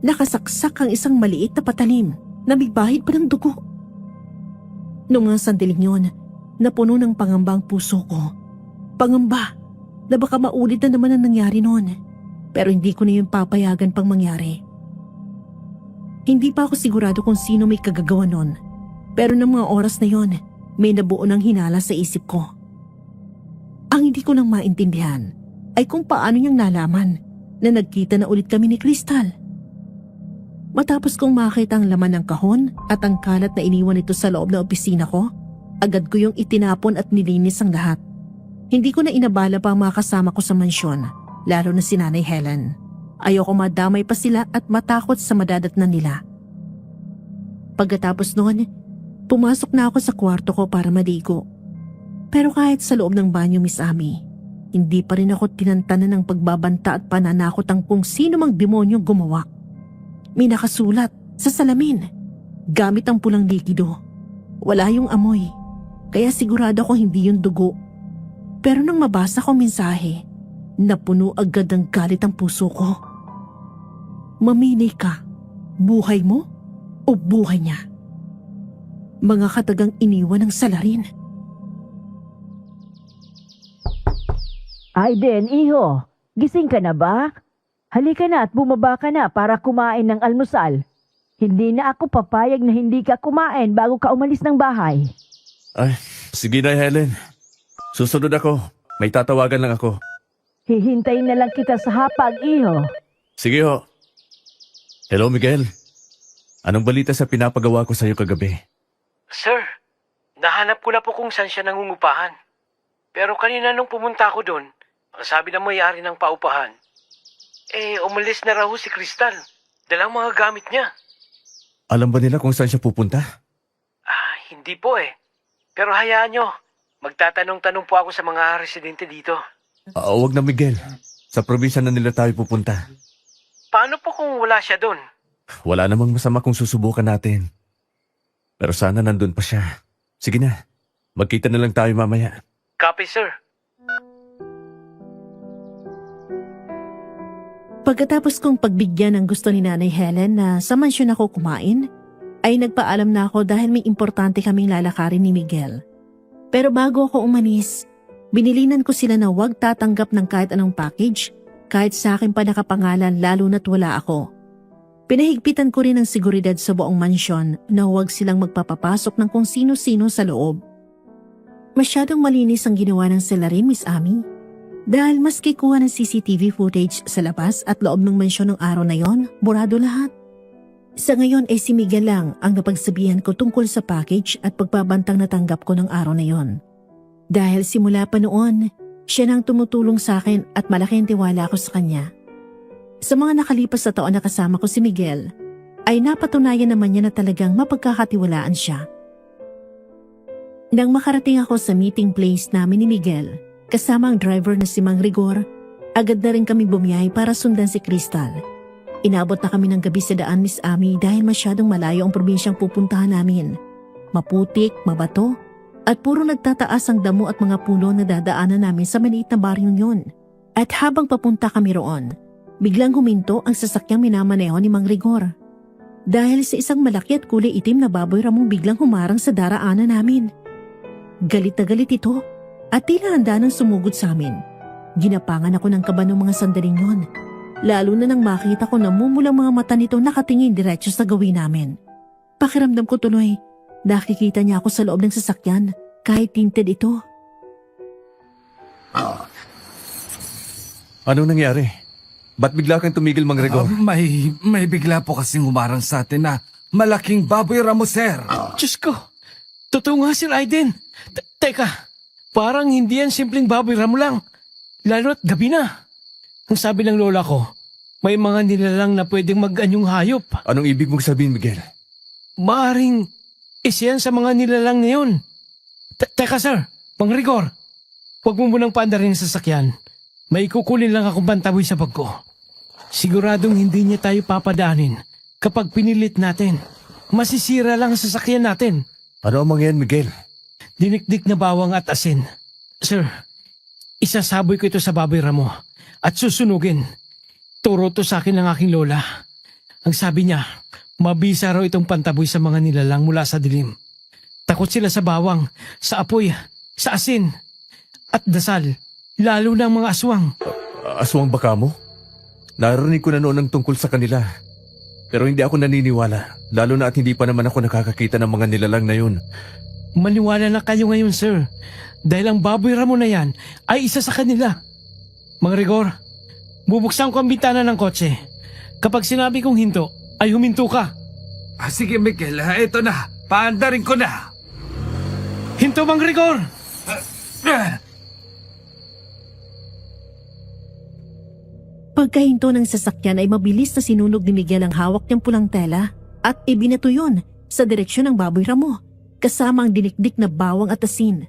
nakasaksak ang isang maliit na patalim na may bahid pa ng dugo. Noong mga sandaling yun, napuno ng pangamba ang puso ko. Pangamba na baka maulit na naman ang nangyari noon. Pero hindi ko na yun papayagan pang mangyari. Hindi pa ako sigurado kung sino may kagagawa nun. Pero ng mga oras na yon, may nabuo ng hinala sa isip ko. Ang hindi ko lang maintindihan ay kung paano niyang nalaman na nagkita na ulit kami ni Kristal. Matapos kong makita ang laman ng kahon at ang kalat na iniwan nito sa loob ng opisina ko, agad ko yung itinapon at nilinis ang lahat. Hindi ko na inabala pa ang mga kasama ko sa mansyon, lalo na si Nanay Helen. Ayoko madamay pa sila at matakot sa madadatnan nila. Pagkatapos noon, pumasok na ako sa kwarto ko para maligo. Pero kahit sa loob ng banyo, Miss Amy, hindi pa rin ako tinantanan ng pagbabanta at pananakot ang kung sino mang demonyo gumawa. May nakasulat sa salamin, gamit ang pulang likido. Wala yung amoy, kaya sigurado ko hindi yung dugo. Pero nang mabasa ko mensahe, napuno agad ng galit ang puso ko. Mamili ka, buhay mo o buhay niya. Mga katagang iniwan ng salarin. Aiden, iho. Gising ka na ba? Halika na at bumaba ka na para kumain ng almusal. Hindi na ako papayag na hindi ka kumain bago ka umalis ng bahay. Ay, sige na, Helen. Susunod ako. May tatawagan lang ako. Hihintayin na lang kita sa hapag, iho. Sige ho. Hello, Miguel. Anong balita sa pinapagawa ko sa'yo kagabi? Sir, nahanap ko na po kung saan siya nangungupahan. Pero kanina nung pumunta ako doon, ang sabi ng may-ari ng paupahan, umalis na raw si Kristal. Dalang mga gamit niya. Alam ba nila kung saan siya pupunta? Hindi po eh. Pero hayaan nyo, magtatanong-tanong po ako sa mga residente dito. Wag na, Miguel. Sa probinsya na nila tayo pupunta. Paano po kung wala siya doon? Wala namang masama kung susubukan natin. Pero sana nandun pa siya. Sige na, magkita na lang tayo mamaya. Copy, sir. Pagkatapos kong pagbigyan ng gusto ni Nanay Helen na sa mansyon ako kumain, ay nagpaalam na ako dahil may importante kaming lalakarin ni Miguel. Pero bago ako umalis, binilinan ko sila na huwag tatanggap ng kahit anong package, kahit sa akin pa nakapangalan lalo na't wala ako. Pinahigpitan ko rin ang seguridad sa buong mansyon na huwag silang magpapapasok ng kung sino-sino sa loob. Masyadong malinis ang ginawa ng salarin, Miss Amy. Dahil maski kuha ng CCTV footage sa labas at loob ng mansyon ng araw na yon, burado lahat. Sa ngayon ay si Miguel lang ang napagsabihan ko tungkol sa package at pagbabantang natanggap ko ng araw na yon. Dahil simula pa noon, siya nang tumutulong sa akin at malaking tiwala ko sa kanya. Sa mga nakalipas na taon na kasama ko si Miguel, ay napatunayan naman niya na talagang mapagkakatiwalaan siya. Nang makarating ako sa meeting place namin ni Miguel, kasama ang driver na si Mang Rigor, agad na rin kami bumiyahe para sundan si Crystal. Inabot na kami ng gabi sa daan, Miss Amy, dahil masyadong malayo ang probinsyang pupuntahan namin. Maputik, mabato, at puro nagtataas ang damo at mga puno na dadaanan namin sa maliit na baryong yun. At habang papunta kami roon, biglang huminto ang sasakyang minamaneho ni Mang Rigor. Dahil sa isang malaki at kulay itim na baboy ramong biglang humarang sa daraanan namin. Galit na galit ito. At tila handa nang sumugod sa amin. Ginapangan ako ng kaba ng mga sandaling yon. Lalo na nang makita ko na mumulang mga mata nito nakatingin diretso sa gawin namin. Pakiramdam ko tuloy, nakikita niya ako sa loob ng sasakyan kahit tinted ito. Anong nangyari? Ba't bigla kang tumigil, Mang Rigor? May bigla po kasing humarang sa atin na malaking baboy ramo, sir. Diyos ko! Totoo nga, Sir Aiden. Teka! Parang hindi yan simpleng baboy ramo lang. Lalo at gabi na. Ang sabi ng lola ko, may mga nilalang na pwedeng mag-anyong hayop. Anong ibig mong sabihin, Miguel? Maaring isa yan sa mga nilalang na yun. Teka sir, Mang Rigor, huwag mo munang paandarin sa sasakyan. May kukulin lang akong pantaboy sa bag ko. Siguradong hindi niya tayo papadanin kapag pinilit natin. Masisira lang ang sasakyan natin. Ano ang mangyan, Miguel? Dinikdik na bawang at asin. Sir, isasaboy ko ito sa baboy ramo at susunugin. Turo to sa akin ng aking lola. Ang sabi niya, mabisa raw itong pantaboy sa mga nilalang mula sa dilim. Takot sila sa bawang, sa apoy, sa asin, at dasal, lalo na ang mga aswang. Aswang ba ka mo? Narinig ko na noon ang tungkol sa kanila. Pero hindi ako naniniwala, lalo na at hindi pa naman ako nakakakita ng mga nilalang na yun. Maniwala na kayo ngayon, sir. Dahil ang baboy ramo na yan ay isa sa kanila. Mang Rigor, bubuksan ko ang bintana ng kotse. Kapag sinabi kong hinto, ay huminto ka. Sige, Miguel, ito na. Paandarin ko na. Hinto, Mang Rigor! Pagkahinto ng sasakyan ay mabilis na sinunog ni Miguel ang hawak niyang pulang tela at ibinato yun sa direksyon ng baboy ramo, kasama ang dinikdik na bawang at asin.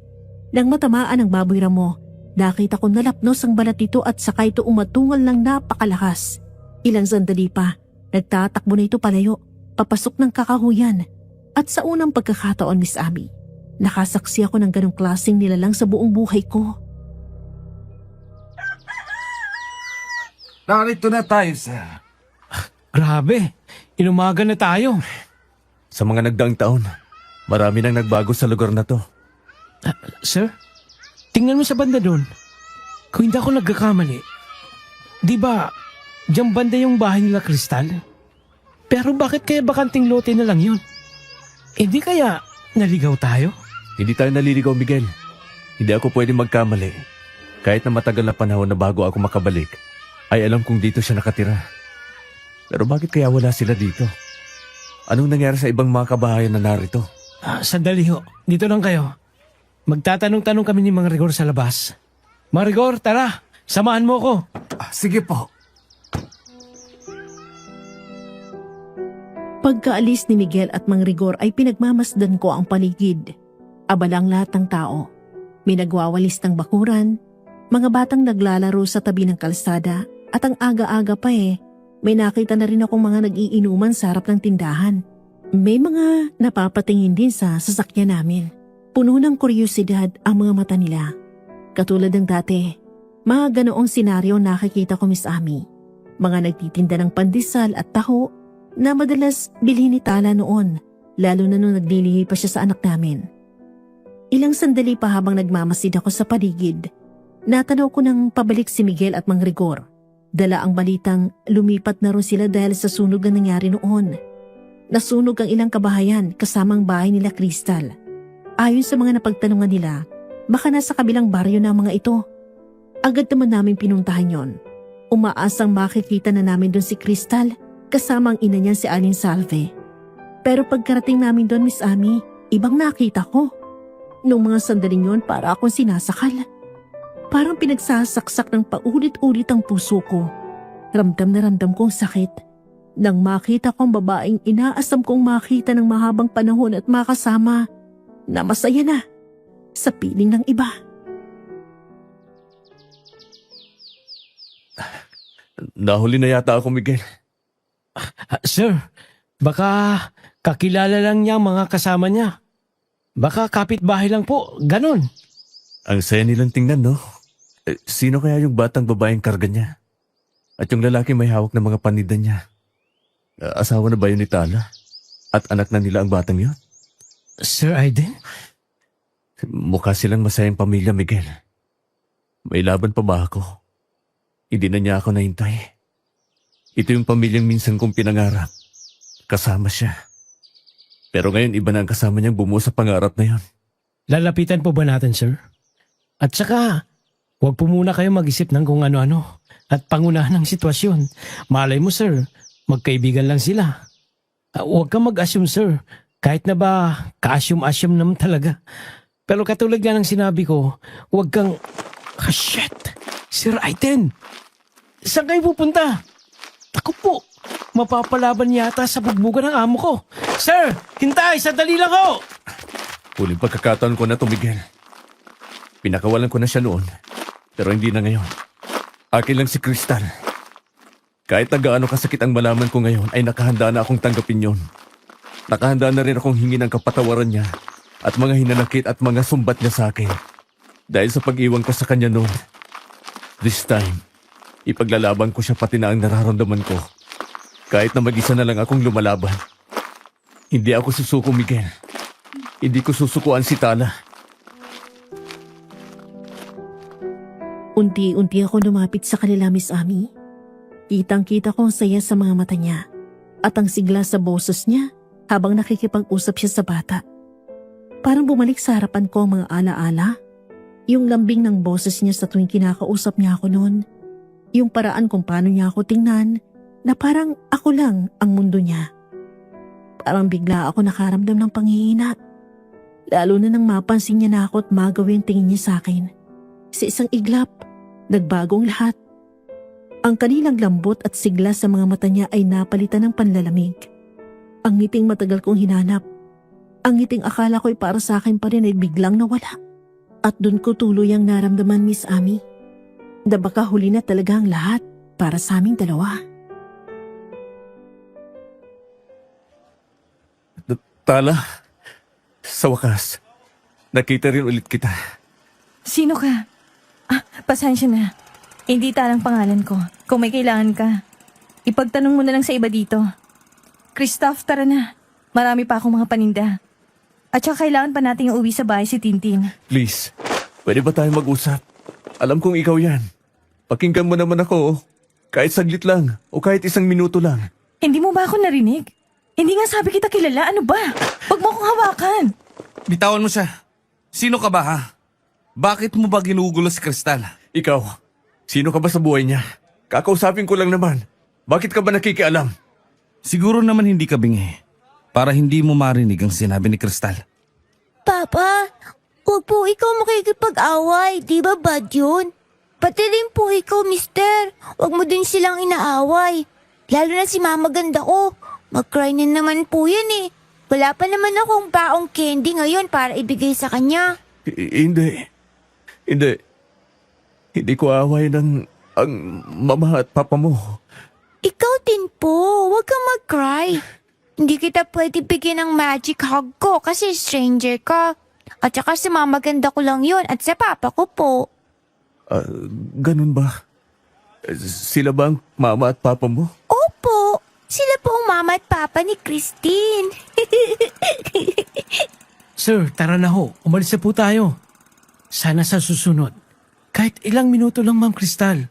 Nang matamaan ang baboy ramo, nakita ko nalapnos ang balat nito at saka ito umatungal ng napakalakas. Ilang sandali pa, nagtatakbo na ito palayo, papasok ng kakahuyan. At sa unang pagkakataon, Miss Abby, nakasaksi ako ng ganong klaseng nilalang sa buong buhay ko. Narito na tayo, sir. Grabe, inumaga na tayo. Sa mga nagdaang taon, marami nang nagbago sa lugar na to. Sir, tingnan mo sa banda doon. Kung hindi ako nagkakamali, di ba, diyang banda yung bahay nila Crystal? Pero bakit kaya bakanting lote na lang yun? Hindi kaya naligaw tayo? Hindi tayo naliligaw, Miguel. Hindi ako pwedeng magkamali. Kahit na matagal na panahon na bago ako makabalik, ay alam kong dito siya nakatira. Pero bakit kaya wala sila dito? Anong nangyari sa ibang mga kabahayan na narito? Sandali ho, dito lang kayo. Magtatanong-tanong kami ni Mang Rigor sa labas. Mang Rigor, tara, samahan mo ko. Sige po. Pagkaalis ni Miguel at Mang Rigor ay pinagmamasdan ko ang paligid. Abalang lahat ng tao. May nagwawalis ng bakuran, mga batang naglalaro sa tabi ng kalsada, at ang aga-aga pa may nakita na rin akong mga nag-iinuman sa harap ng tindahan. May mga napapatingin din sa sasakyan namin. Puno ng kuryosidad ang mga mata nila. Katulad ng dati, mga ganoong senaryo nakikita ko, Miss Amy. Mga nagtitinda ng pandesal at taho na madalas bilhin ni Tala noon, lalo na nung naglilihi pa siya sa anak namin. Ilang sandali pa habang nagmamasid ako sa paligid, natanaw ko ng pabalik si Miguel at Mang Rigor. Dala ang balitang lumipat na rin sila dahil sa sunog na nangyari noon. Nasunog ang ilang kabahayan kasamang bahay nila Crystal. Ayon sa mga napagtanungan nila, baka nasa kabilang baryo na ang mga ito. Agad naman namin pinuntahan yon. Umaasang makikita na namin doon si Crystal kasama ang ina niya si Aling Salve. Pero pagkarating namin doon, Miss Ami, ibang nakita ko. Noong mga sandaling yon, para akong sinasakal. Parang pinagsasaksak ng paulit-ulit ang puso ko. Ramdam na ramdam kong sakit. Nang makita kong babaeng inaasam kong makita ng mahabang panahon at makasama, na masaya na sa piling ng iba. Nahuli na yata ako, Miguel. Sir, baka kakilala lang niya ang mga kasama niya. Baka kapitbahay lang po, ganon. Ang saya nilang tingnan, no? Sino kaya yung batang babaeng karga niya? At yung lalaki may hawak ng mga paninda niya? Asawa na ba yun ni Tala? At anak na nila ang batang yun? Sir Aiden? Mukha silang masayang pamilya, Miguel. May laban pa ba ako? Hindi na niya ako nahintay. Ito yung pamilyang minsan kong pinangarap. Kasama siya. Pero ngayon iba na ang kasama niyang bumuo sa pangarap na yun. Lalapitan po ba natin, sir? At saka, huwag po muna kayo mag-isip ng kung ano-ano at pangunahan ng sitwasyon. Malay mo, sir, magkaibigan lang sila. Huwag kang mag-assume, sir. Kahit na ba, ka-assume-assume naman talaga. Pero katulad nga ng sinabi ko, huwag kang... shit! Sir Aiden! Saan kayo pupunta? Ako po, mapapalaban yata sa bugbugan ng amo ko. Sir, hintay! Sandali lang ho! Huling pagkakataon ko na to, Miguel. Pinakawalan ko na siya noon, pero hindi na ngayon. Akin lang si Crystal. Kahit na gaano kasakit ang malaman ko ngayon, ay nakahanda na akong tanggapin yon. Nakahanda na rin akong hingin ang kapatawaran niya at mga hinanakit at mga sumbat niya sa akin. Dahil sa pag-iwan ko sa kanya noon. This time, ipaglalaban ko siya pati na ang nararamdaman ko. Kahit na mag-isa na lang akong lumalaban. Hindi ako susuko, Miguel. Hindi ko susukuan si Tala. Unti-unti ako lumapit sa kanila, Miss Ami. Kitang-kita ko ang saya sa mga mata niya at ang sigla sa boses niya habang nakikipag-usap siya sa bata. Parang bumalik sa harapan ko ang mga alaala. Yung lambing ng boses niya sa tuwing kinakausap niya ako noon. Yung paraan kung paano niya ako tingnan na parang ako lang ang mundo niya. Parang bigla ako nakaramdam ng panghihina. Lalo na nang mapansin niya na ako at magawin tingin niya sa akin. Sa isang iglap, nagbagong lahat. Ang kanilang lambot at sigla sa mga mata niya ay napalitan ng panlalamig. Ang ngiting matagal kong hinanap. Ang ngiting akala ko ay para sa akin pa rin ay biglang nawala. At doon ko tuluyang naramdaman, Miss Ami, na baka huli na talaga ang lahat para sa aming dalawa. Tala, sa wakas, nakita rin ulit kita. Sino ka? Pasensya na. Hindi Talang pangalan ko. Kung may kailangan ka, ipagtanong mo na lang sa iba dito. Christoph, tara na. Marami pa akong mga paninda. At saka kailangan pa nating uuwi sa bahay si Tintin. Please, pwede ba tayo mag-usap? Alam kong ikaw yan. Pakinggan mo naman ako, kahit saglit lang o kahit isang minuto lang. Hindi mo ba ako narinig? Hindi nga sabi kita kilala, ano ba? Huwag mo akong hawakan. Bitawan mo siya. Sino ka ba, ha? Bakit mo ba ginugulo si Crystal? Ikaw, sino ka ba sa buhay niya? Kakausapin ko lang naman. Bakit ka ba nakikialam? Siguro naman hindi ka bingi. Para hindi mo marinig ang sinabi ni Crystal. Papa, huwag po ikaw makikipag-away. Di ba bad yun? Pati rin po ikaw, mister. Huwag mo din silang inaaway. Lalo na si mama ganda ko. Mag-cry na naman po yan eh. Wala pa naman akong baong candy ngayon para ibigay sa kanya. Hindi. Hindi ko away ng ang mama at papa mo. Ikaw din po. Huwag kang mag-cry. Hindi kita pwede bigyan ng magic hug ko kasi stranger ka. At saka si mama ganda ko lang yun at sa papa ko po. Ganun ba? Sila ba ang mama at papa mo? Opo, sila po ang mama at papa ni Christine. Sir, tara na ho. Umalis na po tayo. Sana sa susunod. Kahit ilang minuto lang, Ma'am Crystal.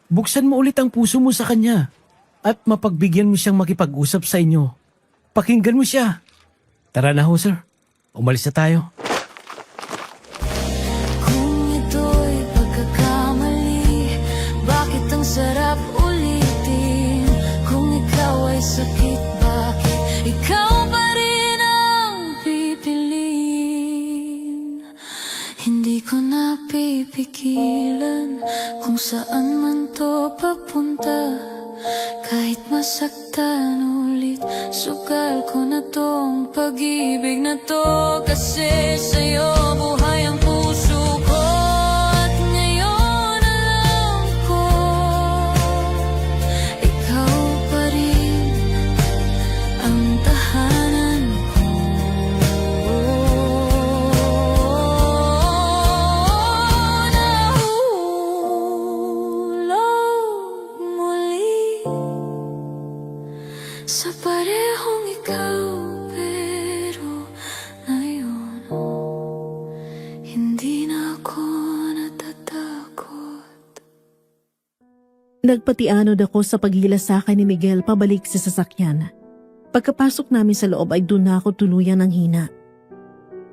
Buksan mo ulit ang puso mo sa kanya. At mapagbigyan mo siyang makipag-usap sa inyo. Pakinggan mo siya. Tara na ho, sir. Umalis na tayo. Kung ito'y pagkakamali, bakit ang sarap ulitin? Kung ikaw ay sakit, bakit ikaw pa rin ang pipiliin? Hindi ko napipigilan kung saan man to papunta. Kahit masaktan ulit, sugal ko na tong pag-ibig na to. Kasi sa'yo buhay ang puso ko. At ngayon alam ko, ikaw pa rin ang tahanan ko. Nahulog muli sa parehong ikaw, pero ngayon hindi na ako natatakot. Nagpatianod ako sa paghilasakay ni Miguel pabalik sa sasakyan. Pagkapasok namin sa loob ay doon na ako tuluyan ng hina.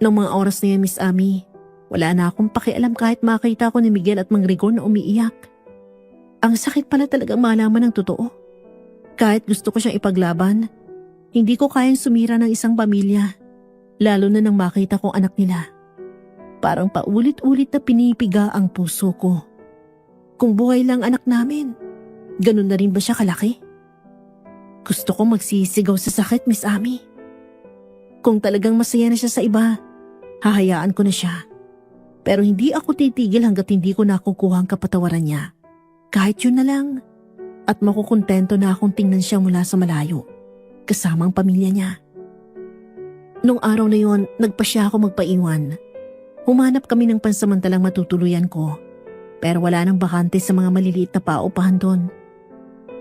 Noong mga oras na yan, Miss Amy, wala na akong pakialam kahit makita ko ni Miguel at Mang Rigor na umiiyak. Ang sakit pala talagang malaman ng totoo. Kahit gusto ko siyang ipaglaban, hindi ko kayang sumira ng isang pamilya, lalo na nang makita kong anak nila. Parang paulit-ulit na pinipiga ang puso ko. Kung buhay lang anak namin, ganun na rin ba siya kalaki? Gusto ko magsisigaw sa sakit, Miss Amy. Kung talagang masaya na siya sa iba, hahayaan ko na siya. Pero hindi ako titigil hanggat hindi ko nakukuha ang kapatawaran niya. Kahit yun na lang. At makukontento na akong tingnan siya mula sa malayo, kasama ang pamilya niya. Nung araw na yon, nagpa siya ako magpaiwan. Humanap kami ng pansamantalang matutuluyan ko, pero wala nang bakante sa mga maliliit na paupahan doon.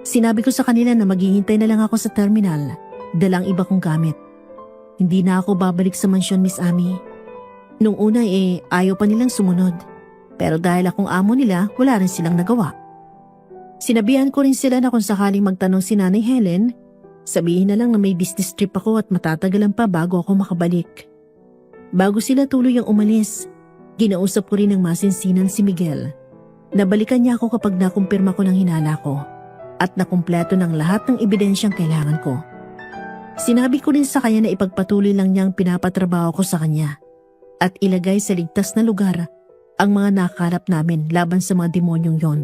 Sinabi ko sa kanila na maghihintay na lang ako sa terminal, dalang iba kong gamit. Hindi na ako babalik sa mansyon, Miss Amy. Nung una ayaw pa nilang sumunod, pero dahil akong amo nila, wala rin silang nagawa. Sinabihan ko rin sila na kung sakaling magtanong si Nanay Helen, sabihin na lang na may business trip ako at matatagalan pa bago ako makabalik. Bago sila tuluyang umalis, ginausap ko rin ng masinsinan si Miguel. Nabalikan niya ako kapag nakumpirma ko ng hinala ko at nakumpleto ng lahat ng ebidensyang kailangan ko. Sinabi ko rin sa kanya na ipagpatuloy lang niyang pinapatrabaho ko sa kanya at ilagay sa ligtas na lugar ang mga nakakalap namin laban sa mga demonyong yon.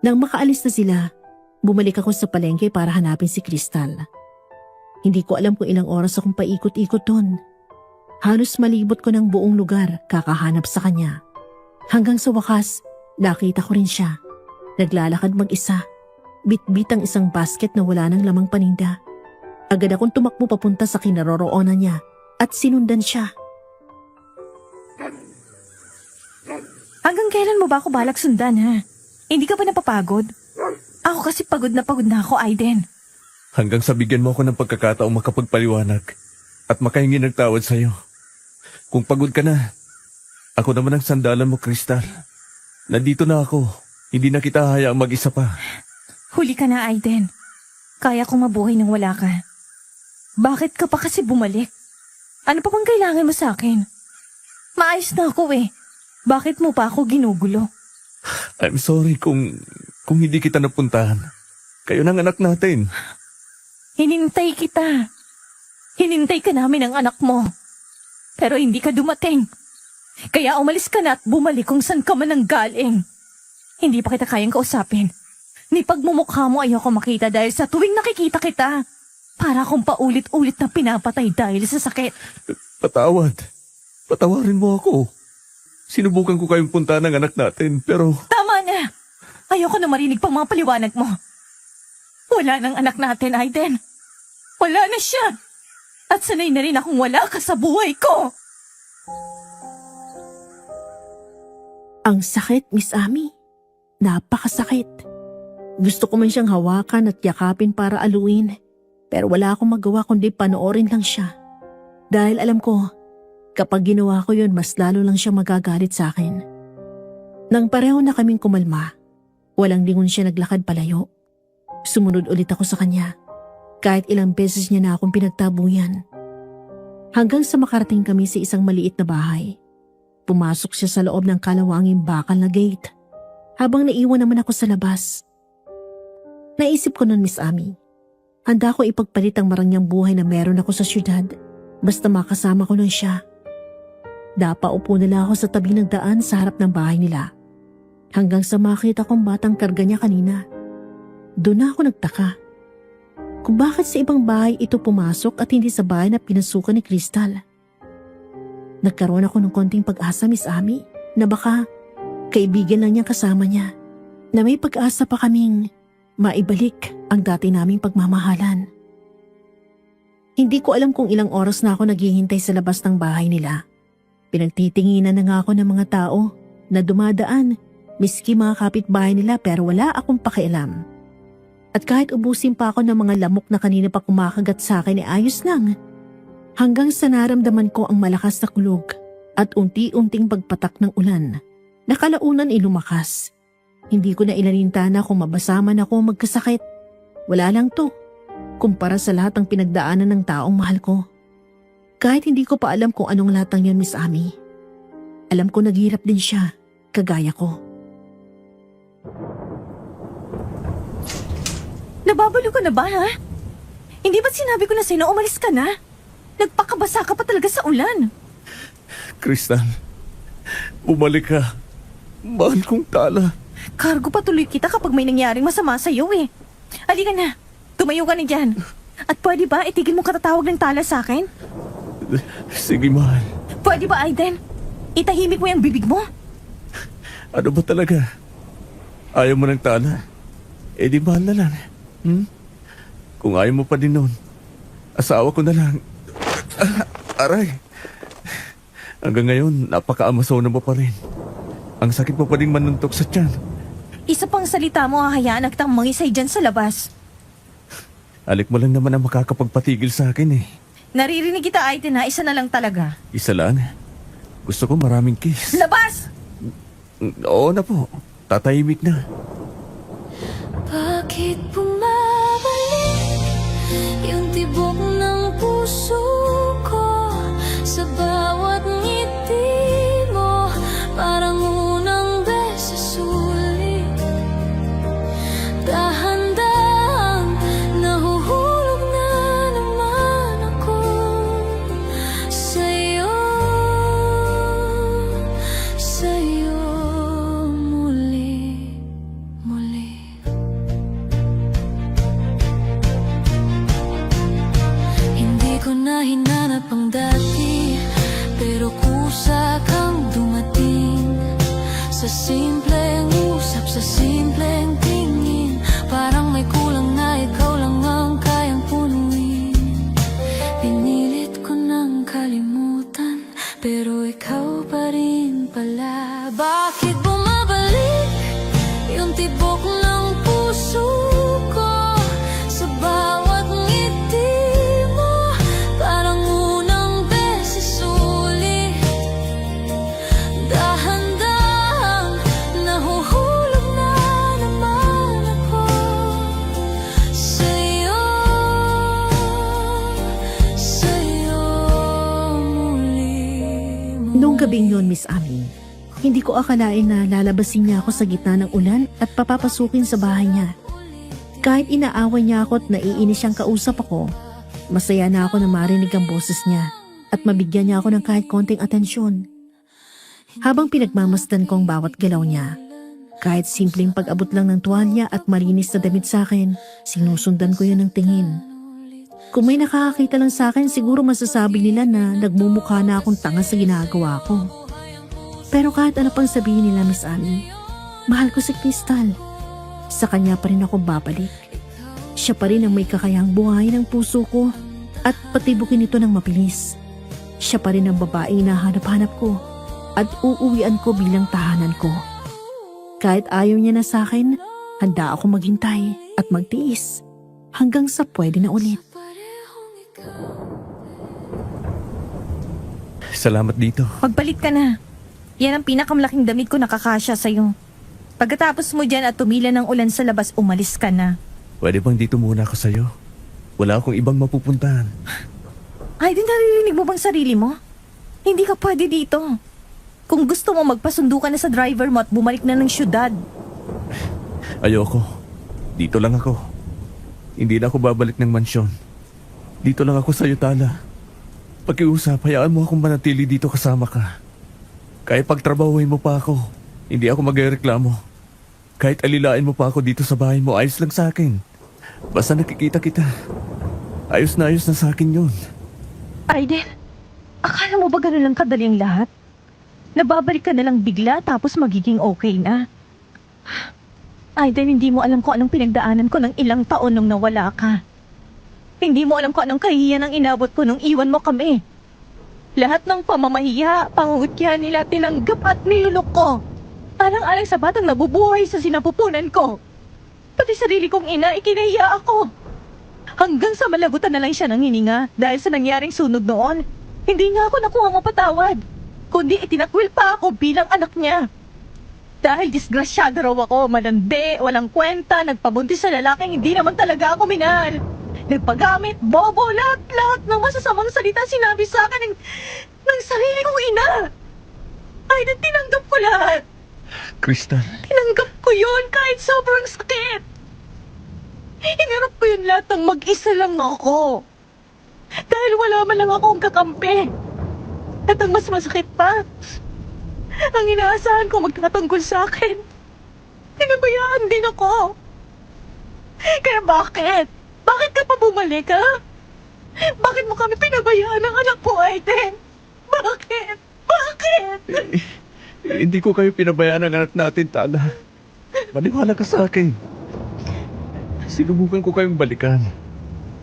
Nang makaalis na sila, bumalik ako sa palengke para hanapin si Crystal. Hindi ko alam kung ilang oras akong paikot-ikot doon. Halos malibot ko ng buong lugar kakahanap sa kanya. Hanggang sa wakas, nakita ko rin siya. Naglalakad mag-isa. Bit-bit ang isang basket na wala ng lamang paninda. Agad akong tumakbo papunta sa kinaroroonan niya at sinundan siya. Hanggang kailan mo ba ako balak sundan, ha? Hindi ka ba napapagod? Ako kasi pagod na ako, Aiden. Hanggang sa bigyan mo ako ng pagkakataong makapagpaliwanag at makahingi ng tawad sa'yo. Kung pagod ka na, ako naman ang sandalan mo, Crystal. Nandito na ako. Hindi na kita hayaang mag-isa pa. Huli ka na, Aiden. Kaya kong mabuhay nang wala ka. Bakit ka pa kasi bumalik? Ano pa bang kailangan mo sa akin? Maayos na ako eh. Bakit mo pa ako ginugulo? I'm sorry kung hindi kita napuntahan. Kayo ng anak natin. Hinintay kita. Hinintay ka namin ng anak mo. Pero hindi ka dumating. Kaya umalis ka na at bumalik kung saan ka man ang galing. Hindi pa kita kayang kausapin. Ni pagmumukha mo ayoko makita dahil sa tuwing nakikita kita, para akong paulit-ulit na pinapatay dahil sa sakit. Patawad. Patawarin mo ako. Sinubukan ko kayong punta ng anak natin, pero... Tama na! Ayoko na marinig pang mga paliwanag mo. Wala nang anak natin, Aiden. Wala na siya. At sanay na rin akong wala ka sa buhay ko. Ang sakit, Miss Amy. Napakasakit. Gusto ko man siyang hawakan at yakapin para aluin, pero wala akong magawa kundi panoorin lang siya. Dahil alam ko, kapag ginawa ko yun, mas lalo lang siya magagalit sa akin. Nang pareho na kaming kumalma, walang lingon siya naglakad palayo. Sumunod ulit ako sa kanya. Kahit ilang beses niya na akong pinagtabuyan. Hanggang sa makarating kami sa isang maliit na bahay. Pumasok siya sa loob ng kalawanging bakal na gate. Habang naiwan naman ako sa labas. Naisip ko nun, Miss Ami. Handa ko ipagpalit ang marangyang buhay na meron ako sa syudad. Basta makasama ko lang siya. Napaupo nila ako sa tabi ng daan sa harap ng bahay nila. Hanggang sa makita kong batang karga niya kanina. Doon ako nagtaka. Kung bakit sa ibang bahay ito pumasok at hindi sa bahay na pinasukan ni Crystal. Nagkaroon ako ng konting pag-asa, Miss Ami, na baka kaibigan lang niya kasama niya. Na may pag-asa pa kaming maibalik ang dati naming pagmamahalan. Hindi ko alam kung ilang oras na ako naghihintay sa labas ng bahay nila. Pinagtitinginan na nga ako ng mga tao na dumadaan, miski mga kapitbahay nila, pero wala akong pakialam. At kahit ubusin pa ako ng mga lamok na kanina pa kumakagat sa akin, ayos lang. Hanggang sa naramdaman ko ang malakas na kulog at unti-unting pagpatak ng ulan. Nakalaunan lumakas. Hindi ko na ilalintana kung mabasaman ako magkasakit. Wala lang to, kumpara sa lahat ng pinagdaanan ng taong mahal ko. Kahit hindi ko pa alam kung anong lahat ng yun, Miss Ami. Alam ko naghirap din siya, kagaya ko. Nababalo ka na ba, ha? Hindi ba't sinabi ko na sa'yo na umalis ka na? Nagpakabasa ka pa talaga sa ulan. Crystal, bumalik ka. Mahal kong Tala. Cargo patuloy kita kapag may nangyaring masama sa'yo eh. Halika na, tumayo ka na dyan. At pwede ba itigil mo katatawag ng Tala sa akin? Sige, mahal. Pwede ba, Aiden? Itahimik mo yung bibig mo? Ano ba talaga? Ayaw mo ng Tala? Eh di mahal na lang. Kung ayaw mo pa din nun, asawa ko na lang. Aray. Hanggang ngayon, napaka-amaso na mo pa rin. Ang sakit mo pa rin manuntok sa tiyan. Isa pang salita mo, hahayaan na kitang mangisay dyan sa labas. Alik mo lang naman ang makakapagpatigil sa akin eh. Naririnig kita, Aiden, na isa na lang talaga. Isa lang. Gusto ko maraming kiss. Labas! Oo na po. Tatahimik na. Bakit bumabalik yung tibok ng puso ko sa bawat ngiti mo? Parang unang beses ulit, dahan-dahan nahuhulog na naman ako sa'yo, sa'yo muli, muli. Hindi ko na hinanap ang dati, pero kusa kang dumating. Sa simpleng usap, sa simpleng tingin, parang may kulang na ikaw lang ang kayang punuin. Pinilit ko nang kalimutan, pero ikaw pa rin pala. Bakit bumabalik yung tibok ng puso ko sa bawat ngiti mo? Parang unang beses ulit, dahan-dahan nahuhulog na naman ako sa'yo, sa'yo muli, muli. Noong gabing yun, Miss Ami, hindi ko akalain na lalabasin niya ako sa gitna ng ulan at papapasukin sa bahay niya. Kahit inaaway niya ako at naiinis siyang kausap ako, masaya na ako na marinig ang boses niya at mabigyan niya ako ng kahit konting atensyon. Habang pinagmamasdan ko ang bawat galaw niya, kahit simpleng pag-abot lang ng tuwalya at malinis na damit sa akin, sinusundan ko yun ng tingin. Kung may nakakakita lang sa akin, siguro masasabi nila na nagmumukha na akong tanga sa ginagawa ko. Pero kahit ano pang sabihin nila, Miss Ami, mahal ko si Crystal. Sa kanya pa rin ako babalik. Siya pa rin ang may kakayahang buhayin ng puso ko at patibukin ito ng mabilis. Siya pa rin ang babaeng hinahanap-hanap ko at uuwian ko bilang tahanan ko. Kahit ayaw niya na sa akin, handa ako maghintay at magtiis hanggang sa pwede na ulit. Salamat dito. Pagbalik ka na. Yan ang pinakamalaking damit ko nakakasya sa'yo. Pagkatapos mo dyan at tumila ng ulan sa labas, umalis ka na. Pwede bang dito muna ako sa'yo? Wala akong ibang mapupuntahan. Ay, din naririnig mo bang sarili mo? Hindi ka pwede dito. Kung gusto mo, magpasundo ka na sa driver mo at bumalik na ng syudad. Ayoko. Dito lang ako. Hindi na ako babalik ng mansyon. Dito lang ako sa'yo, Tala. Pakiusap, hayaan mo akong manatili dito kasama ka. Kahit pagtrabahuin mo pa ako, hindi ako magreklamo. Kahit alilain mo pa ako dito sa bahay mo, ayos lang sa akin. Basta nakikita kita. Ayos na sa akin yun. Aiden, akala mo ba ganun lang kadali ang lahat? Nababalik ka na lang bigla tapos magiging okay na. Aiden, hindi mo alam kung anong pinagdaanan ko ng ilang taon nung nawala ka. Hindi mo alam kung anong kahihiyan ang inabot ko nung iwan mo kami. Lahat ng pamamahiya, pangungutya nila tinanggap at nilulok ko. Alang-alang sa batang nabubuhay sa sinapupunan ko. Pati sarili kong ina, ikinahiya ako. Hanggang sa malagutan na lang siya ng hininga dahil sa nangyaring sunod noon. Hindi nga ako nakuha mapatawad, kundi itinakwil pa ako bilang anak niya. Dahil disgrasyado raw ako, malandi, walang kwenta, nagpabuntis sa lalaking hindi naman talaga ako minahal. Nagpagamit, bobo, lahat ng masasamang salita sinabi sa akin ng sarili kong ina. Ay, tinanggap ko lahat. Crystal. Tinanggap ko yun kahit sobrang sakit. Hinarap ko yun lahat ng mag-isa lang ako. Dahil wala man lang akong kakampi. At ang mas masakit pa, ang inaasahan ko magtatungkol sa akin, pinabayaan din ako. Kaya bakit? Bakit ka pa bumalik, ha? Bakit mo kami pinabayaan ng anak ko, Aiden? Bakit? Bakit? Hindi ko kayo pinabayaan ng anak natin, Tala. Maniwala ka sa akin. Sinubukan ko kayong balikan.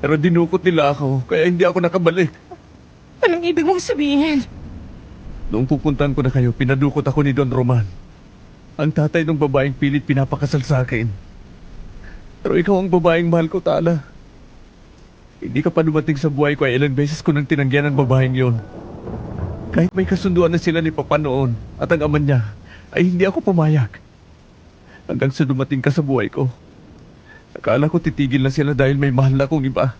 Pero dinukot nila ako, kaya hindi ako nakabalik. Anong ibig mong sabihin? Noong pupuntahan ko na kayo, pinadukot ako ni Don Roman. Ang tatay ng babaeng pilit pinapakasal sa akin. Pero ikaw ang babaeng mahal ko, Tala. Hindi ka pa dumating sa buhay ko ay ilang beses ko nang tinanggihan ang babaeng yon. Kahit may kasunduan na sila ni Papa noon at ang ama niya, ay hindi ako pumayag. Hanggang sa dumating ka sa buhay ko. Akala ko titigil na sila dahil may mahal na akong iba.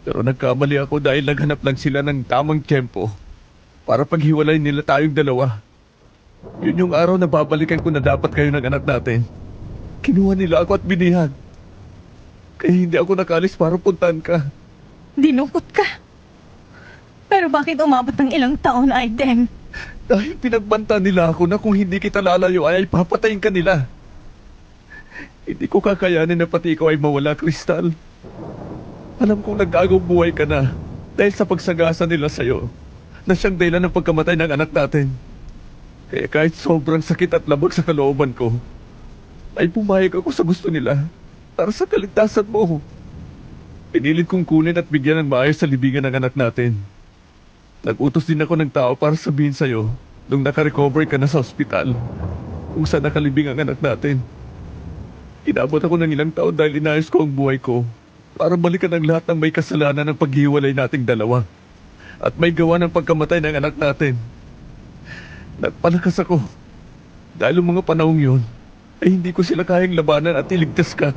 Pero nagkamali ako dahil naghanap lang sila ng tamang tiyempo para paghiwalay nila tayong dalawa. Yun yung araw na babalikan ko na dapat kayo ng anak natin. Kinuha nila ako at binihag. Kaya hindi ako nakalis para puntahan ka. Dinukot ka. Pero bakit umabot ng ilang taon, Aiden? Dahil pinagbanta nila ako na kung hindi kita lalayo ay papatayin ka nila. Hindi ko kakayanin na pati ikaw ay mawala, Crystal. Alam kong nag-agaw buhay ka na dahil sa pagsagasa nila sa'yo na siyang dahilan ng pagkamatay ng anak natin. Kaya kahit sobrang sakit at labag sa kalooban ko, ay pumayag ako sa gusto nila para sa kaligtasan mo. Pinilit kong kunin at bigyan ng maayos sa libingan ng anak natin. Nag-utos din ako ng tao para sabihin sa'yo nung nakarecover ka na sa ospital kung saan nakalibing ang anak natin. Inabot ako ng ilang taon dahil inayos ko ang buhay ko para balikan ang lahat ng may kasalanan ng paghiwalay nating dalawa at may gawa ng pagkamatay ng anak natin. Nagpalakas ako dahil ang mga panahong yun ay hindi ko sila kayang labanan at iligtas ka.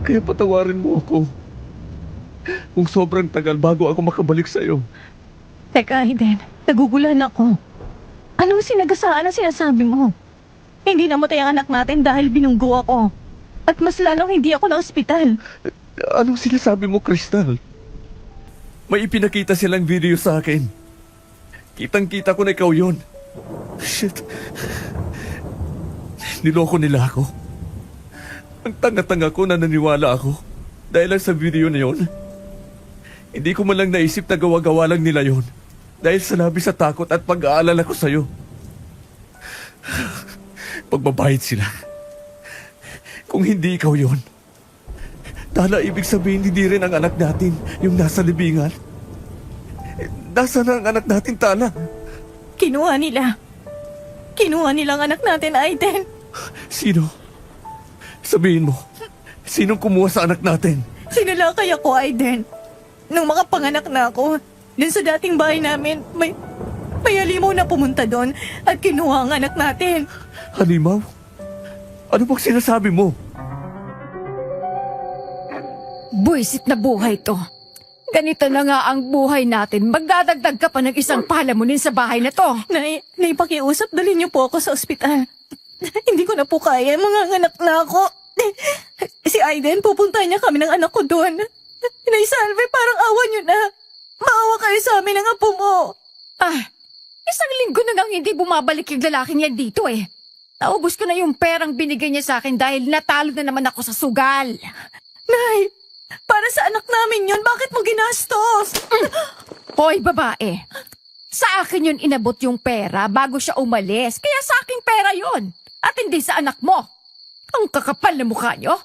Kaya patawarin mo ako kung sobrang tagal bago ako makabalik sa'yo. Teka, Aiden. Nagugulan ako. Anong sinagasaan ang sinasabi mo? Hindi namatay ang anak natin dahil binunggo ako. At mas lalong hindi ako na ospital. Anong sinasabi mo, Crystal? May ipinakita silang video sa akin. Kitang-kita ko na ikaw yun. Shit. Niloko nila ako. Ang tanga-tanga ko na naniwala ako. Dahil lang sa video na yun. Hindi ko man lang naisip na gawa-gawa lang nila yun. Dahil sa labis sa takot at pag-aalala ko sa'yo. Pagbabayad sila. Kung hindi ikaw yun, Tala, ibig sabihin hindi rin ang anak natin yung nasa libingan. Nasaan na ang anak natin, Tala? Kinuha nila. Kinuha nilang anak natin, Aiden. Sino? Sabihin mo, sinong kumuha sa anak natin? Sinalakay ako, Aiden. Nung makapanganak na ako, dun sa dating bahay namin, may halimaw na pumunta doon at kinuha ang anak natin. Halimaw? Ano bang sinasabi mo? Buisit na buhay to. Ganito na nga ang buhay natin. Magdadagdag ka pa ng isang palamunin sa bahay na to. Nay, pakiusap, dalhin niyo po ako sa ospital. Hindi ko na po kaya, mga anak na ako. Si Aiden, pupunta niya kami ng anak ko doon. Nay Salve, parang awa niyo na. Maawa kayo sa amin ng apo mo. Isang linggo na ngang hindi bumabalik yung lalaking yan dito eh. Naubos ko na yung perang binigay niya sa akin dahil natalo na naman ako sa sugal. Nay, para sa anak namin yun, bakit mo ginastos? Hoy, babae. Sa akin yun inabot yung pera bago siya umalis. Kaya sa aking pera yun. At hindi sa anak mo. Ang kakapal na mukha nyo.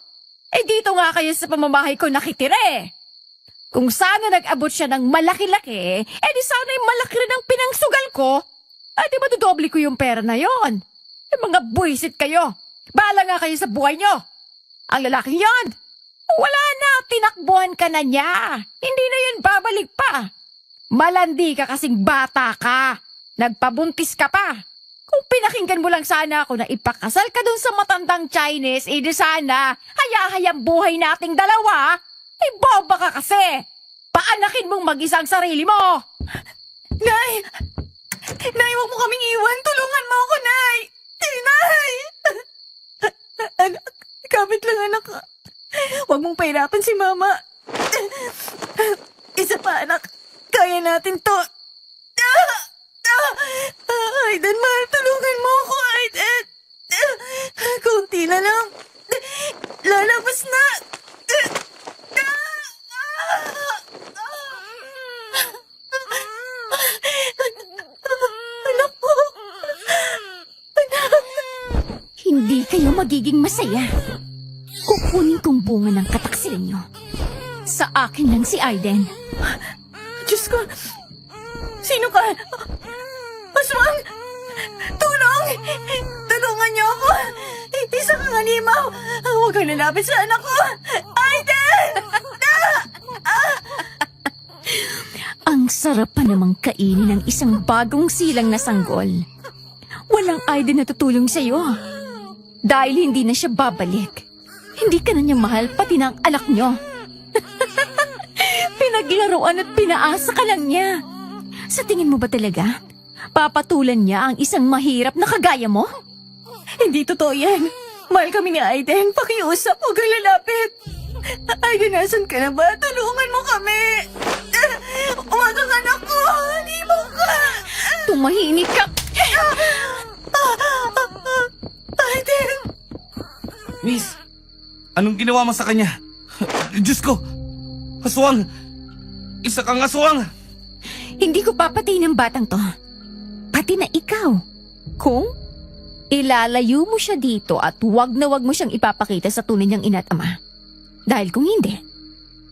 Eh dito nga kayo sa pamamahay ko nakitira eh. Kung sana nag-abot siya ng malaki-laki, eh di sana yung malaki rin ang pinangsugal ko. Ay di madodoble ko yung pera na yon. Eh mga buwisit kayo. Bahala nga kayo sa buhay nyo. Ang lalaking yon, wala na, tinakbuhan ka na niya. Hindi na yan babalik pa. Malandi ka kasing bata ka. Nagpabuntis ka pa. Kung pinakinggan mo lang sana ako na ipakasal ka dun sa matandang Chinese, eh di sana, hayahayang buhay nating dalawa. Eh boba ka kasi. Paanakin mong mag-isa ang sarili mo. Nay! Nay, huwag mo kaming iwan. Tulungan mo ako, Nay! Nay! Anak, kapit lang anak. Huwag mong pahirapan si Mama. Isa pa, anak. Kaya natin to. Aiden, mahal, tulungan mo ako, Aiden. Kunti na lang. Lalabas na. Anak ko. Anak. Hindi kayo magiging masaya. Kukunin kong bunga ng kataksilan nyo. Sa akin lang si Aiden. Diyos ko. Sino ka? Aswang! Tulong! Tulungan niyo ako! Isa kang halimaw! Huwag kang lalapit sa anak ko! Aiden! Ang sarap pa namang kainin ng isang bagong silang na sanggol. Walang Aiden na tutulong sa'yo. Dahil hindi na siya babalik. Hindi ka na niya mahal, pati ng anak niyo. Pinaglaruan at pinaasa ka lang niya. Sa tingin mo ba talaga, papatulan niya ang isang mahirap na kagaya mo? Hindi totoo yan. Mahal kami ni Aiden. Pakiusap, huwag kang lalapit. Aiden, nasan ka na ba? Tulungan mo kami. Umagang anak ko. Halimaw ka. Tumahimik ka! Aiden! Miss, anong ginawa mo sa kanya? Diyos ko! Aswang! Isa kang aswang! Hindi ko papatayin ang batang to. Pati na ikaw. Kung ilalayo mo siya dito at wag na wag mo siyang ipapakita sa tunay niyang ina at ama. Dahil kung hindi,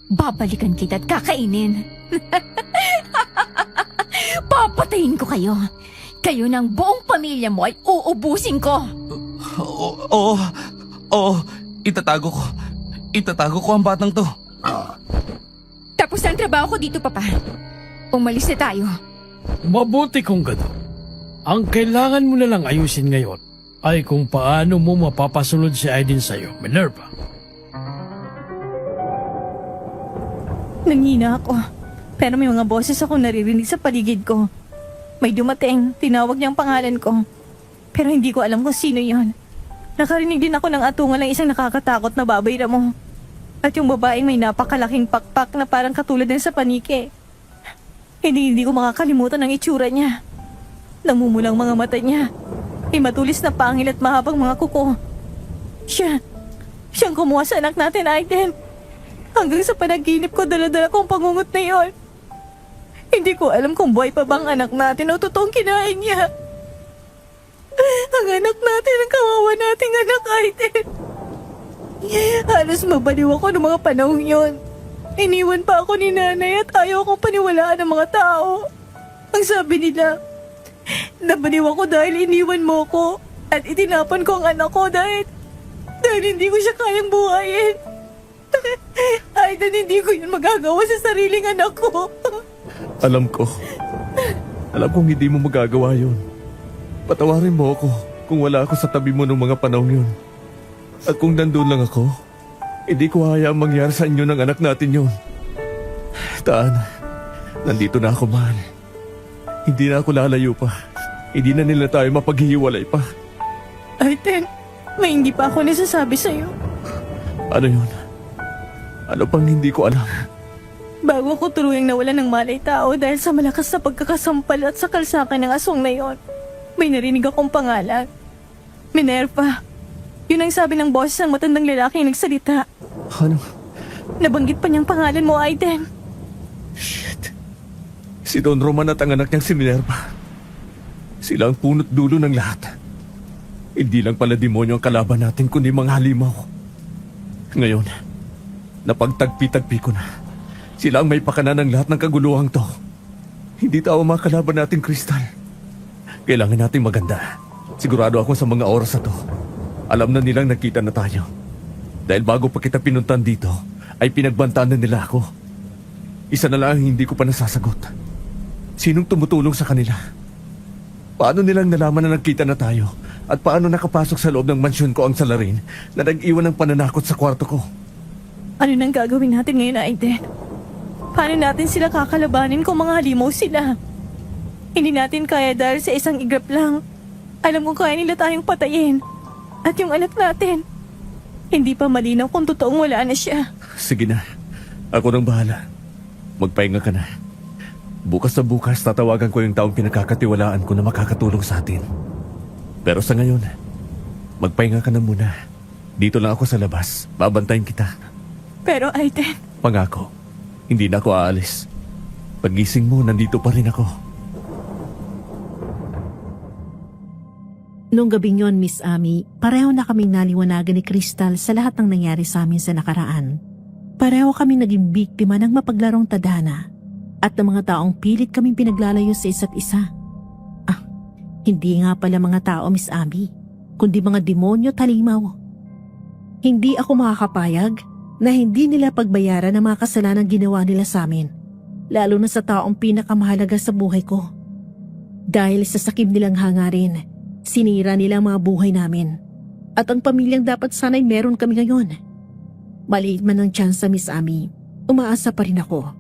babalikan kita at kakainin. Papatayin ko kayo. Kayo ng buong pamilya mo ay uubusin ko. Oo, itatago ko. Itatago ko ang batang to. Tapos na ang trabaho ko dito, Papa. Umalis na tayo. Mabuti kung gano'n. Ang kailangan mo na lang ayusin ngayon ay kung paano mo mapapasunod si Aiden sa'yo, Minerva. Nanghina ako. Pero may mga boses ako naririnig sa paligid ko. May dumating, tinawag niya ang pangalan ko. Pero hindi ko alam kung sino yon. Nakarinig din ako ng atungal ng isang nakakatakot na babayra mo. At yung babaeng may napakalaking pakpak na parang katulad din sa panike. Hindi ko makakalimutan ang itsura niya. Namumulang mga mata niya. May matulis na pangil at mahabang mga kuko. Siyang kumuha sa anak natin, Aiden. Hanggang sa panaginip ko, dala-dala kong pangungot na yon. Hindi ko alam kung buhay pa bang anak natin o totoong kinain niya. Ang anak natin, ang kawawa nating anak, Aiden. Halos mabaliw ako noong mga panahong yon. Iniwan pa ako ni nanay at ayaw akong paniwalaan ng mga tao. Ang sabi nila, Nabaliw ako dahil iniwan mo ko. At itinapan ko ang anak ko dahil hindi ko siya kayang buhayin. Aiden, hindi ko yun magagawa sa sariling anak ko. Alam ko. Alam kong hindi mo magagawa yun. Patawarin mo ako kung wala ako sa tabi mo nung mga panahon yun. At kung nandun lang ako, hindi ko hayaang mangyari sa inyo ng anak natin yun. Taan, nandito na ako, mahal. Hindi na ako lalayo pa. Hindi na nila tayo mapaghihiwalay pa. Aiden, may hindi pa ako nasasabi sa'yo. Ano yun? Ano pang hindi ko alam? Bago ako tuluyang nawalan ng malay tao dahil sa malakas na pagkakasampal at sa kalsakan ng aswang na yon, may narinig akong pangalan. Minerva. Yun ang sabi ng boss ng matandang lalaking nagsalita. Ano? Nabanggit pa niyang pangalan mo, Aiden. Shit. Si Don Roman at ang anak niyang si Minerva. Sila ang punot dulo ng lahat. Hindi lang pala demonyo ang kalaban natin kundi mga halimaw. Ngayon, napagtagpi-tagpi ko na. Sila ang may pakana ng lahat ng kaguluhang to. Hindi tao mga kalaban natin, Crystal. Kailangan nating maganda. Sigurado ako sa mga oras na to. Alam na nilang nakita na tayo. Dahil bago pa kita pinuntan dito, ay pinagbantaan na nila ako. Isa na lang ang hindi ko pa nasasagot. Sinong tumutulong sa kanila? Paano nilang nalaman na nagkita na tayo? At paano nakapasok sa loob ng mansyon ko ang salarin na nag-iwan ng pananakot sa kwarto ko? Ano nang gagawin natin ngayon, Aiden? Paano natin sila kakalabanin kung mga halimaw sila? Hindi natin kaya dahil sa isang igrap lang. Alam kong kaya nila tayong patayin. At yung anak natin, hindi pa malinaw kung totoong wala na siya. Sige na. Ako nang bahala. Magpahinga ka na. Bukas na bukas tatawagan ko yung taong pinagkakatiwalaan ko na makakatulong sa atin. Pero sa ngayon, magpahinga ka na muna. Dito lang ako sa labas. Babantayin kita. Pero Aiden, Pangako, hindi na ako aalis. Pagising mo, nandito pa rin ako. Noong gabing yon, Miss Amy, pareho na kaming naliwanagan ni Crystal sa lahat ng nangyari sa amin sa nakaraan. Pareho kami naging biktima ng mapaglarong tadhana at ng mga taong pilit kaming pinaglalayo sa isa't isa. Hindi nga pala mga tao, Miss Amy, kundi mga demonyo talimaw. Hindi ako makakapayag na hindi nila pagbayaran ang mga kasalanan ginawa nila sa amin, lalo na sa taong pinakamahalaga sa buhay ko. Dahil sa sakim nilang hangarin, sinira nila ang mga buhay namin. At ang pamilyang dapat sana'y meron kami ngayon. Maliit man ang tsansa, Miss Amy, umaasa pa rin ako.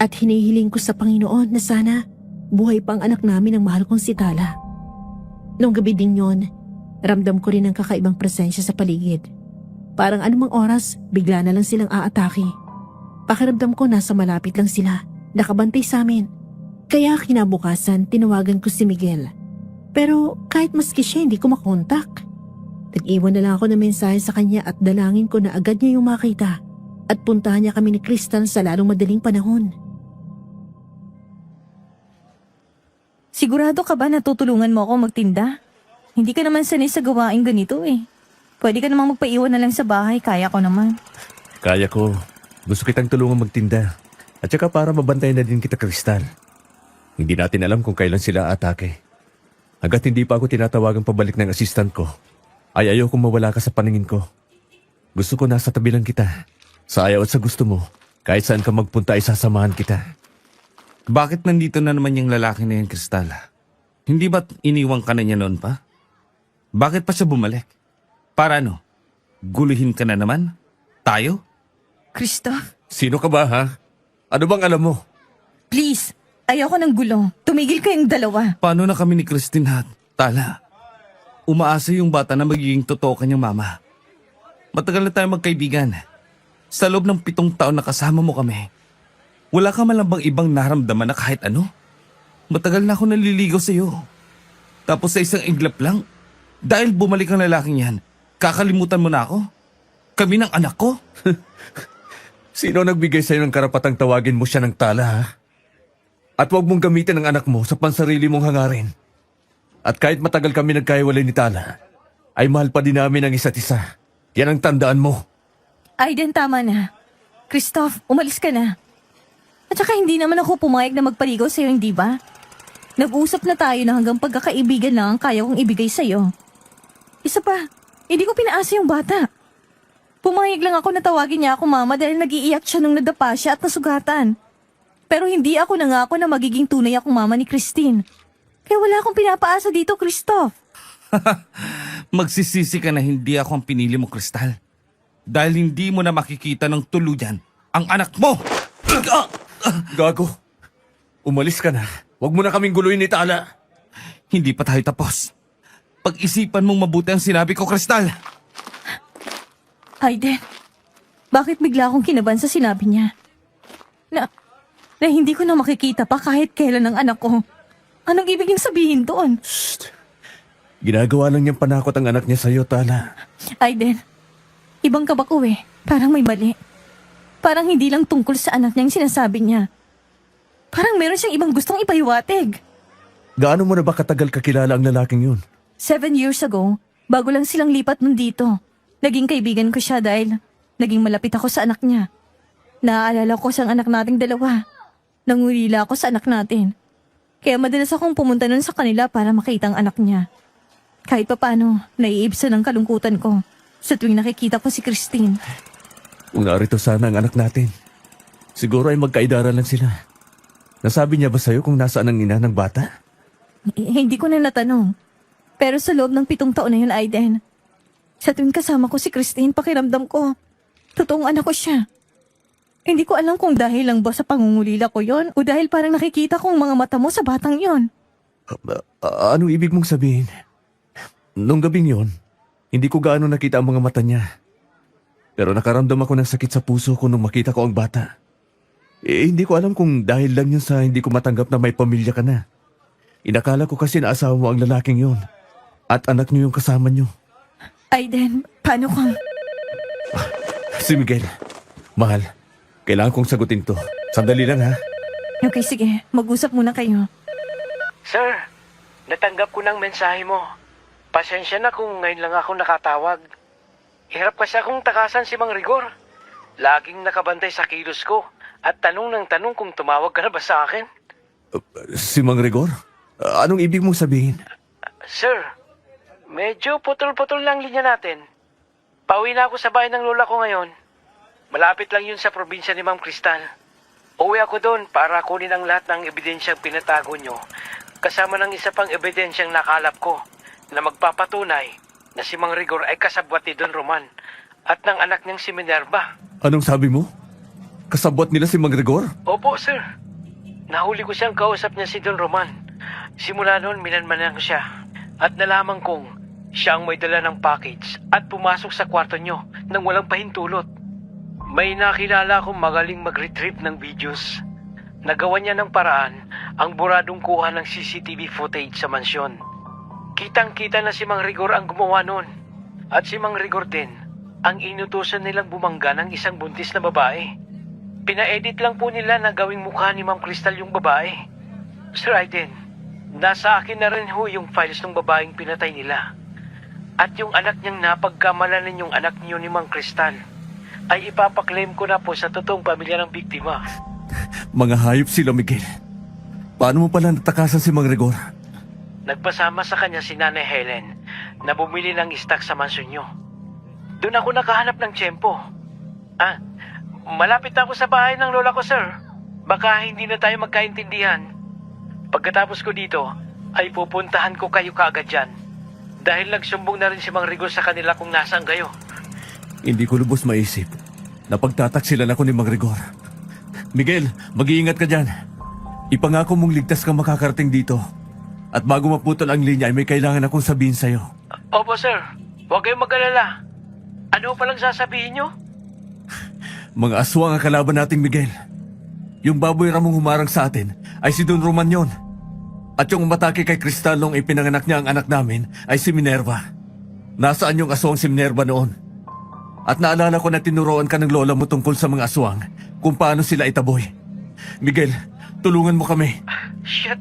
At hinihiling ko sa Panginoon na sana buhay pa ang anak namin ng mahal kong si Tala. Noong gabi ding yon, ramdam ko rin ang kakaibang presensya sa paligid. Parang anumang oras, bigla na lang silang aatake. Pakiramdam ko nasa malapit lang sila, nakabantay sa amin. Kaya kinabukasan, tinawagan ko si Miguel. Pero kahit maski siya, hindi ko makontak. Nag-iwan na lang ako ng mensahe sa kanya at dalangin ko na agad niya yung makita at puntahan niya kami ni Crystal sa lalong madaling panahon. sigurado ka ba na tutulungan mo ako magtinda? Hindi ka naman sanay sa gawain ganito eh. Pwede ka namang magpaiwan na lang sa bahay, kaya ko naman. Kaya ko. Gusto kitang tulungan magtinda. At saka para mabantayan na din kita, Crystal. Hindi natin alam kung kailan sila atake. Hanggat hindi pa ako tinatawagang pabalik ng assistant ko, ay ayaw kong mawala ka sa paningin ko. Gusto ko nasa tabi lang kita. Sa ayaw at sa gusto mo, kahit saan ka magpunta ay sasamahan kita. Bakit nandito na naman yung lalaki na yan, Crystal? Hindi ba't iniwang ka na niya noon pa? Bakit pa siya bumalik? Para ano? Guluhin ka na naman? Tayo? Christoph, Sino ka ba, ha? Ano bang alam mo? please. Ayoko ng gulo. Tumigil kayong dalawa. Paano na kami ni Christine at Tala? Umaasa yung bata na magiging totoo kanyang mama. Matagal na tayo magkaibigan. Sa loob ng 7 taon na kasama mo kami, wala ka man lang bang ibang naramdaman na kahit ano? Matagal na ako naliligaw sa iyo. Tapos sa isang iglap lang, dahil bumalik ang lalaking yan, kakalimutan mo na ako? Kami ng anak ko? Sino nagbigay sa'yo ng karapatang tawagin mo siya ng Tala, ha? At huwag mong gamitin ang anak mo sa pansarili mong hangarin. At kahit matagal kami nagkahiwalay ni Tala, ay mahal pa din namin ang isa't isa. Yan ang tandaan mo. Aiden, tama na. Christoph, umalis ka na. At saka hindi naman ako pumayag na magpaligaw sa'yo, hindi ba? Nag-usap na tayo na hanggang pagkakaibigan lang ang kaya kong ibigay sa'yo. Isa pa, hindi ko pinaasa yung bata. Pumayag lang ako na tawagin niya ako mama dahil nag-iiyak siya nung nadapa siya at nasugatan. Pero hindi ako nangako na magiging tunay akong mama ni Christine. Kaya wala akong pinapaasa dito, Christoph. Magsisisi ka na hindi ako ang pinili mo, Kristal. Dahil hindi mo na makikita ng tuluyan ang anak mo! Gago. Umalis ka na. Huwag mo na kaming guluhin ni Tala. Hindi pa tayo tapos. Pag-isipan mong mabuti ang sinabi ko, Kristal. Aiden, bakit bigla akong kinaban sa sinabi niya? Na hindi ko na makikita pa kahit kailan ang anak ko. Anong ibig niyang sabihin doon? Ginagawa lang niyang panakot ang anak niya sa'yo, Tala. Aiden, ibang kabak ko eh. Parang may mali. Parang hindi lang tungkol sa anak niya ang sinasabi niya. Parang meron siyang ibang gustong ipahiwatig. Gaano mo na ba katagal kakilala ang lalaking yun? 7 years ago, bago lang silang lipat nun dito. Naging kaibigan ko siya dahil naging malapit ako sa anak niya. Naaalala ko sa anak nating dalawa. Nangulila ako sa anak natin. Kaya madalas akong pumunta nun sa kanila para makita ang anak niya. Kahit papaano, naiibsan ang kalungkutan ko sa tuwing nakikita ko si Christine. Kung narito sana ang anak natin, siguro ay magkaidara lang sila. Nasabi niya ba sa'yo kung nasaan ang ina ng bata? Hindi ko na natanong. Pero sa loob ng 7 taon na yun, Aiden, sa tuwing kasama ko si Christine, pakiramdam ko, totoong anak ko siya. Hindi ko alam kung dahil lang ba sa pangungulila ko yon o dahil parang nakikita ko ang mga mata mo sa batang yon. Ano ibig mong sabihin? Nung gabing yon, hindi ko gaano nakita ang mga mata niya. Pero nakaramdam ako ng sakit sa puso ko nung makita ko ang bata. Hindi ko alam kung dahil lang yun sa hindi ko matanggap na may pamilya ka na. Inakala ko kasi na asawa mo ang lalaking yon at anak niyo yung kasama niyo. Aiden, paano kung... Si Miguel, mahal, kailangan kong sagutin to. Sandali lang ha. Okay, sige. Mag-usap muna kayo. Sir, natanggap ko ng mensahe mo. Pasensya na kung ngayon lang ako nakatawag. Hirap kasi akong takasan si Mang Rigor. Laging nakabantay sa kilos ko at tanong ng tanong kung tumawag ka na ba sa akin. Si Mang Rigor? Anong ibig mong sabihin? Sir, medyo putol-putol lang linya natin. Pauwi na ako sa bahay ng lola ko ngayon. Malapit lang yun sa probinsya ni Ma'am Cristal. Uwi ako doon para kunin ang lahat ng ebidensyang pinatago nyo, kasama ng isa pang ebidensyang nakalap ko na magpapatunay na si Mang Rigor ay kasabwat ni Don Roman at ng anak niyang si Minerva. Anong sabi mo? Kasabwat nila si Mang Rigor? Opo, sir. Nahuli ko siyang kausap niya si Don Roman. Simula noon, minanmanan ko siya. At nalaman kong siya ang may dala ng package at pumasok sa kwarto niyo nang walang pahintulot. May nakilala akong magaling mag-retrieve ng videos. Nagawa niya ng paraan ang buradong kuha ng CCTV footage sa mansyon. Kitang-kita na si Mang Rigor ang gumawa noon. At si Mang Rigor din ang inutusan nilang bumangga ng isang buntis na babae. Pina-edit lang po nila na gawing mukha ni Ma'am Cristal yung babae. Sir Aiden, nasa akin na rin ho yung files ng babaeng pinatay nila. At yung anak niyang napagkamalanan yung anak niyo ni Ma'am Cristal ay ipapaklaim ko na po sa totoong pamilya ng biktima. Mga hayop sila, Miguel. Paano mo pala natakasan si Mang Rigor? Nagpasama sa kanya si Nanay Helen na bumili ng stock sa mansyon niyo. Doon ako nakahanap ng tiyempo. Malapit ako sa bahay ng lola ko, sir. Baka hindi na tayo magkaintindihan. Pagkatapos ko dito, ay pupuntahan ko kayo kaagad dyan. Dahil nagsumbong na rin si Mang Rigor sa kanila kung nasaan kayo. Hindi ko lubos maisip na pagtataksilan ako ni Mang Rigor. Miguel, mag-iingat ka dyan. Ipangako mong ligtas kang makakarating dito. At bago maputol ang linya ay may kailangan akong sabihin sa'yo. Opo, sir. Huwag kayong mag-alala. Ano palang sasabihin nyo? Mga aswang ang kalaban nating Miguel. Yung baboy ramong humarang sa atin ay si Don Roman yon. At yung umatake kay Cristal nung ipinanganak niya ang anak namin ay si Minerva. Nasaan yung aswang si Minerva noon? At naalala ko na tinuruan ka ng lola mo tungkol sa mga aswang kung paano sila itaboy. Miguel, tulungan mo kami. Shit.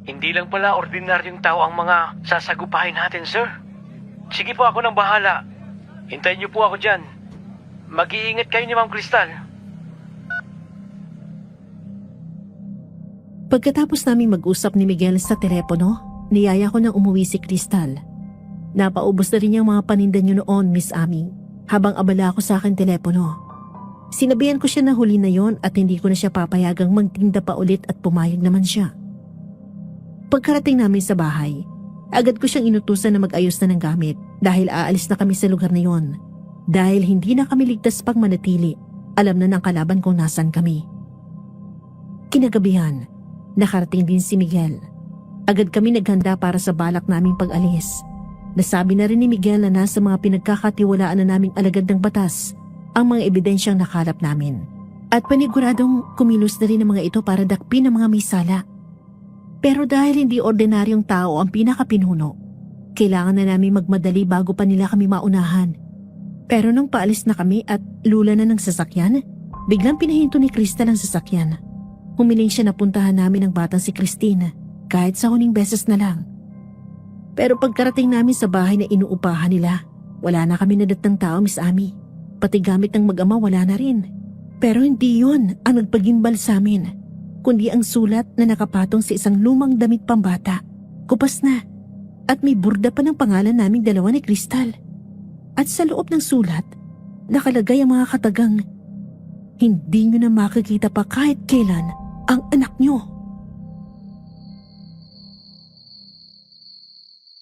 Hindi lang pala ordinaryong tao ang mga sasagupahin natin, sir. Sige po, ako nang bahala. Hintayin niyo po ako dyan. Mag-iingat kayo ni Ma'am Cristal. Pagkatapos naming mag-usap ni Miguel sa telepono, niyaya ko nang umuwi si Crystal. Napaubos na rin niyang mga paninda niyo noon, Miss Amy, habang abala ako sa akin telepono. Sinabihan ko siya na huli na yon at hindi ko na siya papayagang magtinda pa ulit at pumayag naman siya. Pagkarating namin sa bahay, agad ko siyang inutusan na mag-ayos na ng gamit dahil aalis na kami sa lugar na yon. Dahil hindi na kami ligtas pang manatili, alam na ng kalaban kung nasan kami. Kinagabihan, nakarating din si Miguel. Agad kami naghanda para sa balak naming pag-alis. Nasabi na rin ni Miguel na nasa mga pinagkakatiwalaan na naming alagad ng batas ang mga ebidensyang nakalap namin. At paniguradong kumilos na rin ang mga ito para dakpin ang mga may sala. Pero dahil hindi ordinaryong tao ang pinakapinuno, kailangan na namin magmadali bago pa nila kami maunahan. Pero nung paalis na kami at lula na ng sasakyan, biglang pinahinto ni Crystal ang sasakyan. Humiling siya na puntahan namin ang batang si Christine, kahit sa huling beses na lang. Pero pagkarating namin sa bahay na inuupahan nila, wala na kami nadatang tao, Miss Amy. Pati gamit ng mag-ama wala na rin. Pero hindi yon ang nagpagimbal sa amin, kundi ang sulat na nakapatong sa isang lumang damit pambata. Kupas na, at may burda pa ng pangalan naming dalawa ni Crystal. At sa loob ng sulat, nakalagay ang mga katagang, hindi nyo na makikita pa kahit kailan ang anak nyo.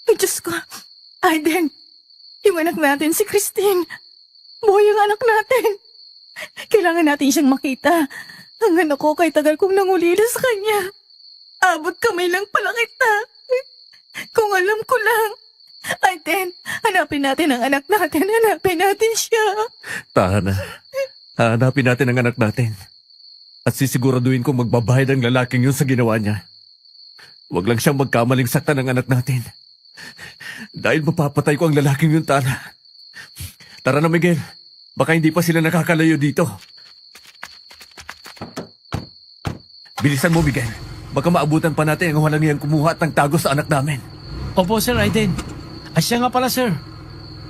Ay, Diyos ko. Aiden, yung anak natin si Christine. Buhay ang anak natin. Kailangan natin siyang makita. Ang anak ko kay tagal kong nangulila sa kanya. Abot kamay lang pala kita. Kung alam ko lang. Aiden, hanapin natin ang anak natin. Hanapin natin siya. Tahan na. Hahanapin natin ang anak natin. At sisiguraduhin kong magbabayad ang lalaking yun sa ginawa niya. Huwag lang siyang magkamaling saktan ng anak natin. Dahil mapapatay ko ang lalaking yun, Tana. Tara na, Miguel. Baka hindi pa sila nakakalayo dito. Bilisan mo, Miguel. Baka maabutan pa natin ang walang kumuha at ng tago sa anak namin. Opo, Sir Aiden. Asya nga pala, sir.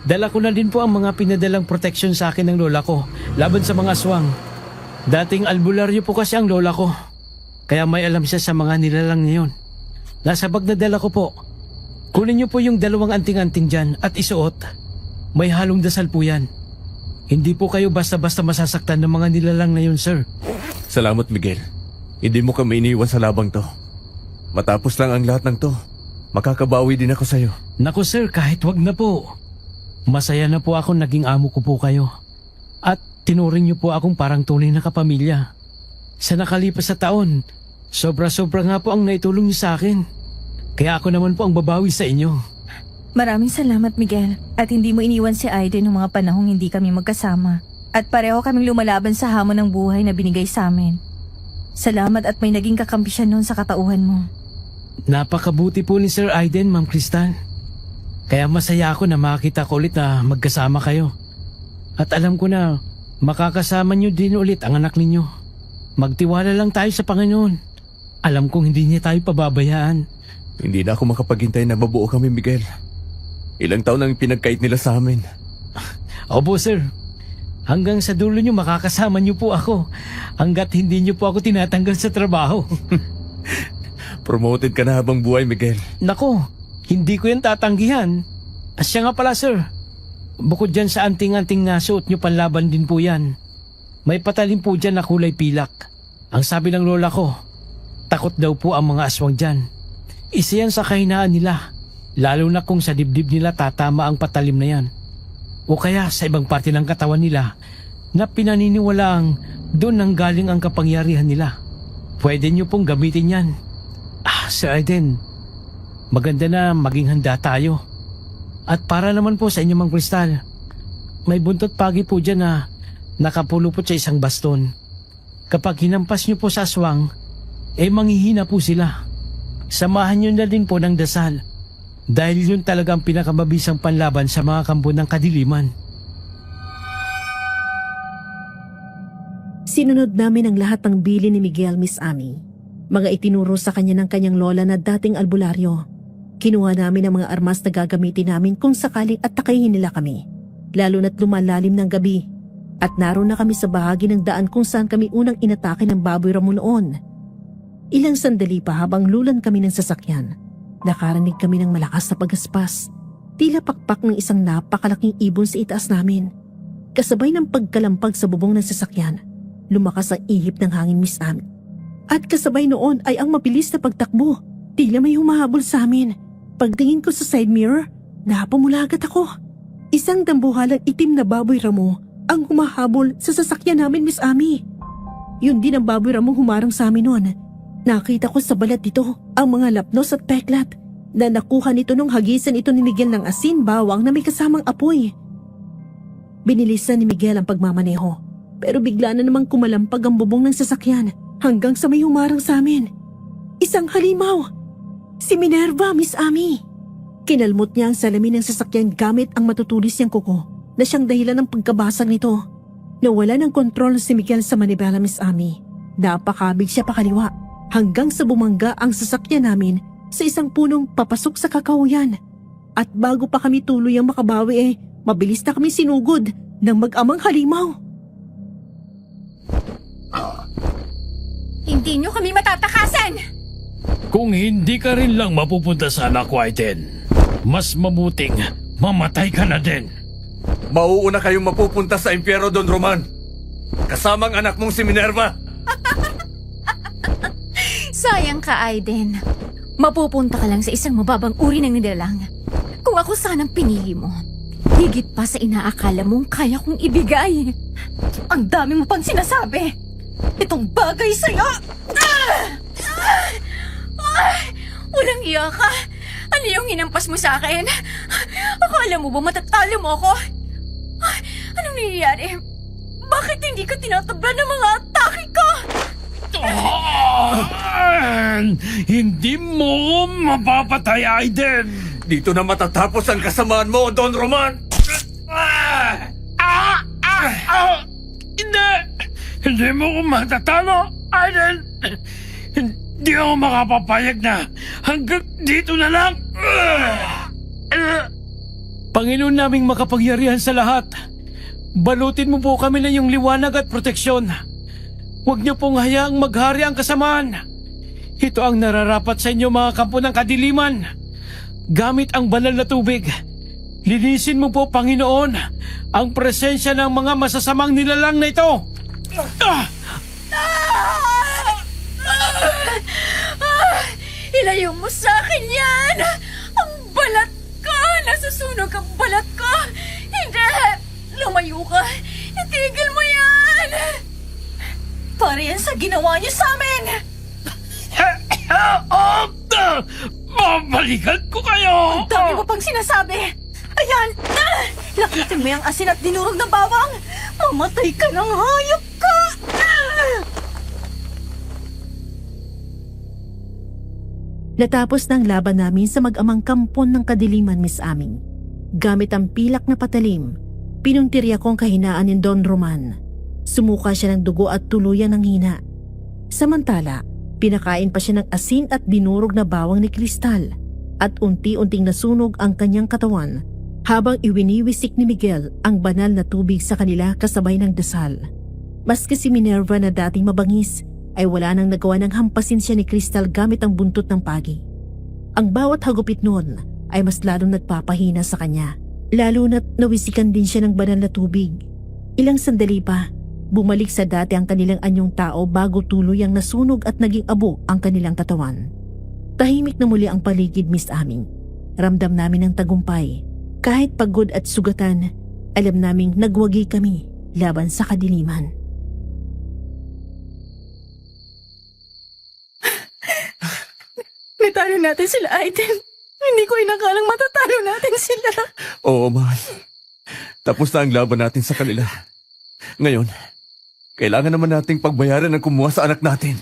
Dala ko na din po ang mga pinadalang protection sa akin ng lola ko laban sa mga aswang. Dating albularyo po kasi ang lola ko. Kaya may alam siya sa mga nilalang niyon. Nasa bag na dala ko po. Kunin niyo po yung 2 anting-anting dyan at isuot. May halong dasal po yan. Hindi po kayo basta-basta masasaktan ng mga nilalang na yun, sir. Salamat, Miguel. Hindi mo kami iniwan sa labang to. Matapos lang ang lahat ng to, makakabawi din ako sa'yo. Naku, sir, kahit wag na po. Masaya na po ako naging amo ko po kayo. At tinuring niyo po akong parang tunay na kapamilya. Sa nakalipas sa taon, sobra-sobra nga po ang naitulong niyo sa akin. Kaya ako naman po ang babawi sa inyo. Maraming salamat, Miguel. At hindi mo iniwan si Aiden noong mga panahong hindi kami magkasama. At pareho kaming lumalaban sa hamon ng buhay na binigay sa amin. Salamat at may naging kakampi siya noon sa katauhan mo. Napakabuti po ni Sir Aiden, Ma'am Crystal. Kaya masaya ako na makita ko ulit na magkasama kayo. At alam ko na makakasama niyo din ulit ang anak ninyo. Magtiwala lang tayo sa Panginoon. Alam kong hindi niya tayo pababayaan. Hindi na ako makapaghintay na mabuo kami, Miguel. Ilang taon ang pinagkait nila sa amin. Opo, sir. Hanggang sa dulo niyo makakasama niyo po ako. Hanggat hindi niyo po ako tinatanggal sa trabaho. Promoted ka na habang buhay, Miguel. Nako, hindi ko yan tatanggihan. Asya nga pala, sir. Bukod dyan sa anting-anting na suot niyo panlaban din po yan. May patalim po dyan na kulay pilak. Ang sabi ng lola ko, takot daw po ang mga aswang dyan. Isa yan sa kahinaan nila. Lalo na kung sa dibdib nila tatama ang patalim na yan. O kaya sa ibang parte ng katawan nila na pinaniniwalaang doon nang galing ang kapangyarihan nila. Pwede niyo pong gamitin yan. Sir Aiden, maganda na maging handa tayo. At para naman po sa inyo, Mang Crystal, may buntot pagi po dyan na nakapulupot sa isang baston. Kapag hinampas niyo po sa aswang, manghihina po sila. Samahan niyo na din po ng dasal. Dahil yun talaga ang pinakamabisang panlaban sa mga kampo ng kadiliman. Sinunod namin ang lahat ng bili ni Miguel, Miss Amy. Mga itinuro sa kanya ng kanyang lola na dating albularyo. Kinuha namin ang mga armas na gagamitin namin kung sakaling atakayin nila kami. Lalo na't lumalalim ng gabi. At naroon na kami sa bahagi ng daan kung saan kami unang inatake ng baboy ramo noon. Ilang sandali pa habang lulan kami ng sasakyan, nakarinig kami ng malakas na pagaspas. Tila pakpak ng isang napakalaking ibon sa itaas namin. Kasabay ng pagkalampag sa bubong ng sasakyan, lumakas ang ihip ng hangin, Miss Amy. At kasabay noon ay ang mabilis na pagtakbo. Tila may humahabol sa amin. Pagtingin ko sa side mirror, napamulagat ako. Isang dambuhalang itim na baboy ramo ang humahabol sa sasakyan namin, Miss Amy. Yun din ang baboy ramong humarang sa amin noon. Nakita ko sa balat nito ang mga lapnos at peklat na nakuha nito nung hagisan ito ni Miguel ng asin bawang na may kasamang apoy. Binilisan ni Miguel ang pagmamaneho, pero bigla na namang kumalampag ang bubong ng sasakyan hanggang sa may humarang sa amin. Isang halimaw! Si Minerva, Miss Amy! Kinalmot niya ang salamin ng sasakyan gamit ang matutulis niyang kuko na siyang dahilan ng pagkabasag nito. Nawala ng kontrol si Miguel sa manibela, Miss Amy. Napakabig siya pakaliwa hanggang sa bumangga ang sasakyan namin sa isang punong papasok sa kakauyan. At bago pa kami tuluyang makabawi mabilis na kami sinugod ng mag-amang halimaw. Hindi nyo kami matatakasan! Kung hindi ka rin lang mapupunta sa anak ko, Aiden, mas mabuting mamatay ka na din. Mauuna kayong mapupunta sa impyerno, Don Roman. Kasamang anak mong si Minerva. Sayang ka, Aiden. Mapupunta ka lang sa isang mababang uri ng nilalang. Kung ako sanang pinili mo, higit pa sa inaakala mong kaya kong ibigay. Ang dami mo pang sinasabi. Itong bagay sa'yo! Walang iya ka. Ano yung hinampas mo sa akin? Akala mo ba matatalo mo ako? Anong nangyayari? Bakit hindi ka tinatabla ng mga atake ko? Hindi mo mapapatay, Aiden. Dito na matatapos ang kasamaan mo, Don Roman. Hindi! Hindi mo ko matatalo, Aiden! Hindi ako makapapayag na hanggang dito na lang! Panginoon naming makapangyarihan sa lahat, balutin mo po kami ng iyong liwanag at proteksyon. Huwag niyo pong hayaang maghari ang kasamaan. Ito ang nararapat sa inyo, mga kampo ng kadiliman. Gamit ang banal na tubig, linisin mo po, Panginoon, ang presensya ng mga masasamang nilalang na ito. Ilayo mo sa akin yan! Ang balat ko! Nasusunog ang balat ko! Hindi! Lumayo ka! Itigil mo yan! Para yan sa ginawa niyo sa amin! Babalikan ko kayo! Ang dami mo pang sinasabi! Ayan! Lakitin mo yung asin at dinurog na bawang! Mamatay ka ng hayop ka! Natapos ng laban namin sa mag-amang kampon ng kadiliman, Miss Aming. Gamit ang pilak na patalim, pinuntirya ko ang kahinaan ni Don Roman. Sumuka siya ng dugo at tuluyan ng hina. Samantala, pinakain pa siya ng asin at dinurog na bawang ni Kristal at unti-unting nasunog ang kanyang katawan habang iwiniwisik ni Miguel ang banal na tubig sa kanila kasabay ng dasal. Maski si Minerva na dating mabangis, ay wala nang nagawa ng hampasin siya ni Kristal gamit ang buntot ng pagi. Ang bawat hagupit noon ay mas lalong nagpapahina sa kanya, lalo na't nawisikan din siya ng banal na tubig. Ilang sandali pa, bumalik sa dati ang kanilang anyong tao bago tuluyang nasunog at naging abo ang kanilang katawan. Tahimik na muli ang paligid, Miss Aming. Ramdam namin ang tagumpay. Kahit pagod at sugatan, alam naming nagwagi kami laban sa kadiliman. Natalo natin sila, Aiden. Hindi ko inakalang matatalo natin sila. Oo, mahal. Tapos na ang laban natin sa kanila. Ngayon, kailangan naman nating pagbayaran ang kumuha sa anak natin.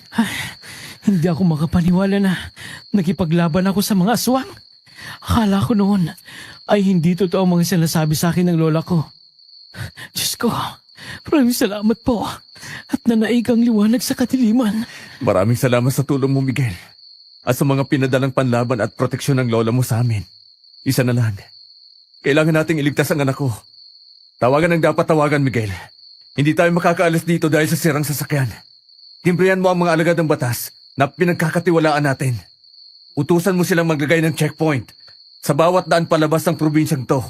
Hindi ako makapaniwala na nakipaglaban ako sa mga aswang. Akala ko noon ay hindi totoo ang mga sinasabi sa akin ng lola ko. Diyos ko, maraming salamat po at nanaig ang liwanag sa kadiliman. Maraming salamat sa tulong mo, Miguel. At sa mga pinadalang panlaban at proteksyon ng lola mo sa amin. Isa na lang. Kailangan nating iligtas ang anak ko. Tawagan ang dapat tawagan, Miguel. Hindi tayo makakaalis dito dahil sa sirang sasakyan. Timbrihan mo ang mga alagad ng batas na pinagkakatiwalaan natin. Utusan mo silang maglagay ng checkpoint sa bawat daan palabas ng probinsyang to.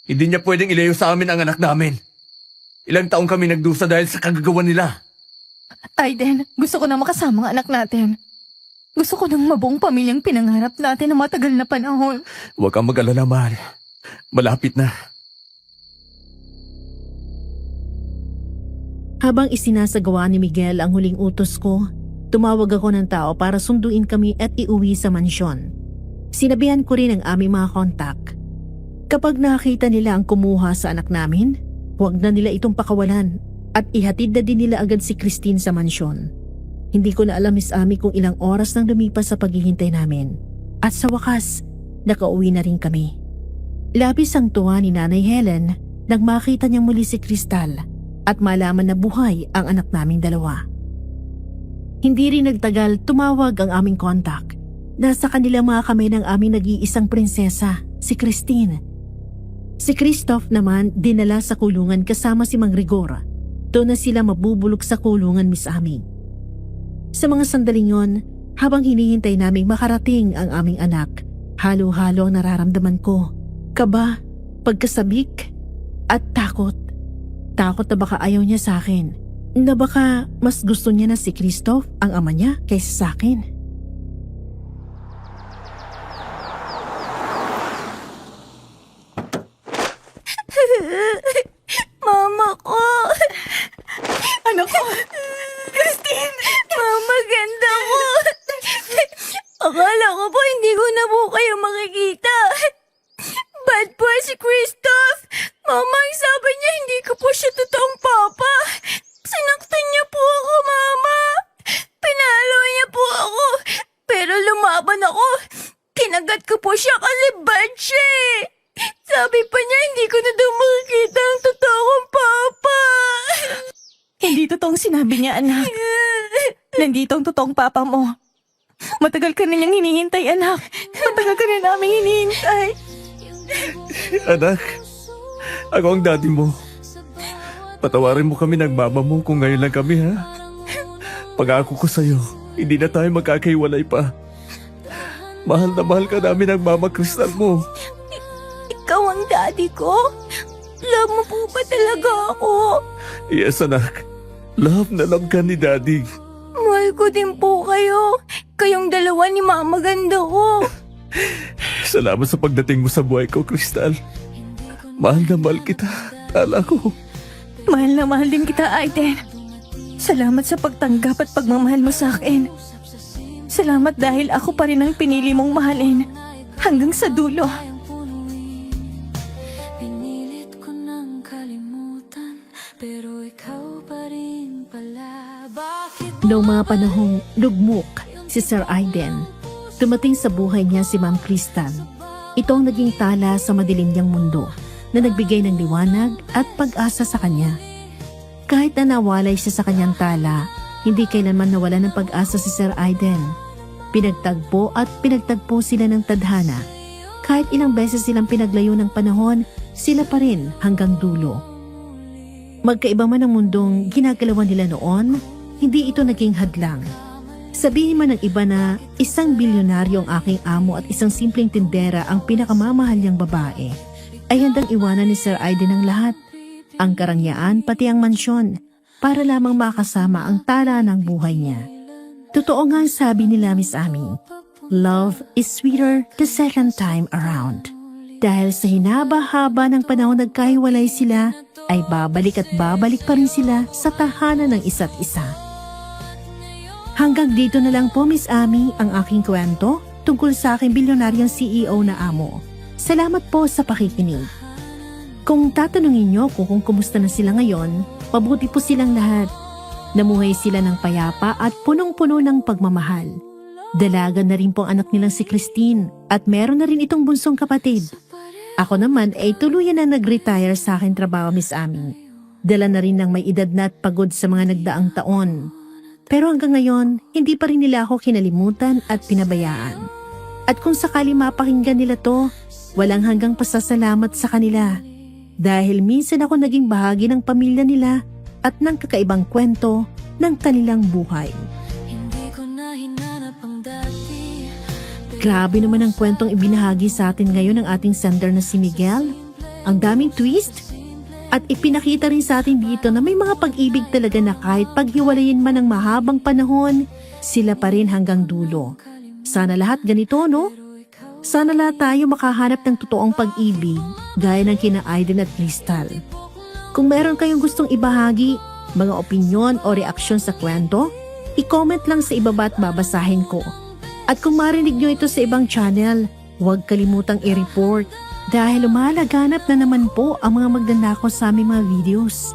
Hindi niya pwedeng ilayo sa amin ang anak namin. Ilang taong kami nagdusa dahil sa kagagawa nila. Aiden, gusto ko na makasama ang anak natin. Gusto ko ng mabuong pamilyang pinangarap natin na matagal na panahon. Huwag kang mag-alala, mahal. Malapit na. Habang isinasagawa ni Miguel ang huling utos ko, tumawag ako ng tao para sunduin kami at iuwi sa mansyon. Sinabihan ko rin ang aming mga kontak. Kapag nakita nila ang kumuha sa anak namin, huwag na nila itong pakawalan at ihatid na din nila agad si Christine sa mansyon. Hindi ko na alam, Miss Ami, kung ilang oras nang lumipas sa paghihintay namin. At sa wakas, nakauwi na rin kami. Labis ang tuwa ni Nanay Helen nang makita niyang muli si Crystal at malaman na buhay ang anak naming dalawa. Hindi rin nagtagal, tumawag ang aming kontak. Nasa kanila mga kamay ng aming nag-iisang prinsesa, si Christine. Si Christoph naman dinala sa kulungan kasama si Mang Rigor. Doon na sila mabubulok sa kulungan, Miss Ami. Sa mga sandaling yon, habang hinihintay naming makarating ang aming anak, halo-halo ang nararamdaman ko. Kaba, pagkasabik, at takot. Takot na baka ayaw niya sa akin. Na baka mas gusto niya na si Christoph ang ama niya kaysa sa akin. Mama ko! Anak ko! Christine! Mama, ganda ko! Akala ko po hindi ko na po kayo makikita. Bad boy si Christoph! Mama, ang sabi niya hindi ko po siya totoong papa. Sinaktan niya po ako, Mama. Pinalo niya po ako. Pero lumaban ako. Kinagat ko po siya kasi bad siya eh. Sabi pa niya hindi ko na daw makikita ang totoong papa. Hindi totoong sinabi niya, anak. Nandito ang totoong papa mo. Matagal ka na niyang hinihintay, anak. Matagal ka na namin hinihintay. Anak, ako ang daddy mo. Patawarin mo kami ng mama mo kung ngayon lang kami, ha? Pangako ko sa'yo, hindi na tayo magkakaiwalay pa. Mahal na mahal ka namin ng mama Crystal mo. Ikaw ang daddy ko? Love mo po ba talaga ako? Yes, anak. Love na love ka ni daddy. Mahal ko din po kayo. Kayong dalawa ni Mama ganda ko. Salamat sa pagdating mo sa buhay ko, Crystal. Mahal na mahal kita, tala ko. Mahal na mahal din kita, Aiden. Salamat sa pagtanggap at pagmamahal mo sa akin. Salamat dahil ako pa rin ang pinili mong mahalin hanggang sa dulo. Pinilit ko nang kalimutan, pero ikaw pa rin pala. Bakit Noong mga panahong lugmok si Sir Aiden, dumating sa buhay niya si Ma'am Crystal. Ito ang naging tala sa madilim niyang mundo na nagbigay ng liwanag at pag-asa sa kanya. Kahit na nawalay siya sa kanyang tala, hindi kailanman nawala ng pag-asa si Sir Aiden. Pinagtagpo at pinagtagpo sila ng tadhana. Kahit ilang beses silang pinaglayo ng panahon, sila pa rin hanggang dulo. Magkaiba man ang mundong ginagalawan nila noon, hindi ito naging hadlang. Sabihin man ng iba na isang bilyonaryo ang aking amo at isang simpleng tindera ang pinakamamahal niyang babae, ay handang iwanan ni Sir Aiden ang lahat, ang karangyaan pati ang mansyon, para lamang makasama ang tala ng buhay niya. Totoo nga ang sabi nila, Miss Ami, love is sweeter the second time around. Dahil sa hinaba-haba ng panahon nagkahiwalay sila, ay babalik at babalik pa rin sila sa tahanan ng isa't isa. Hanggang dito na lang po, Miss Ami, ang aking kwento tungkol sa aking bilyonaryong CEO na amo. Salamat po sa pakikinig. Kung tatanungin niyo kung kumusta na sila ngayon, mabuti po silang lahat. Namuhay sila ng payapa at punong-puno ng pagmamahal. Dalaga na rin po ang anak nilang si Christine at meron na rin itong bunsong kapatid. Ako naman ay tuluyan na nag-retire sa aking trabaho, Miss Ami. Dala na rin ng may edad na at pagod sa mga nagdaang taon. Pero hanggang ngayon, hindi pa rin nila ako kinalimutan at pinabayaan. At kung sakali mapakinggan nila to, walang hanggang pasasalamat sa kanila. Dahil minsan ako naging bahagi ng pamilya nila at ng kakaibang kwento ng kanilang buhay. hindi ko na Grabe naman ang kwentong ibinahagi sa atin ngayon ng ating sender na si Miguel. Ang daming twist. At ipinakita rin sa atin dito na may mga pag-ibig talaga na kahit paghiwalayin man ng mahabang panahon, sila pa rin hanggang dulo. Sana lahat ganito, no? Sana lahat tayo makahanap ng totoong pag-ibig, gaya ng kina Aiden at Crystal. Kung meron kayong gustong ibahagi, mga opinyon o reaksyon sa kwento, i-comment lang sa ibaba at babasahin ko. At kung marinig nyo ito sa ibang channel, huwag kalimutang i-report dahil lumalaganap na naman po ang mga magnanakaw sa aming mga videos.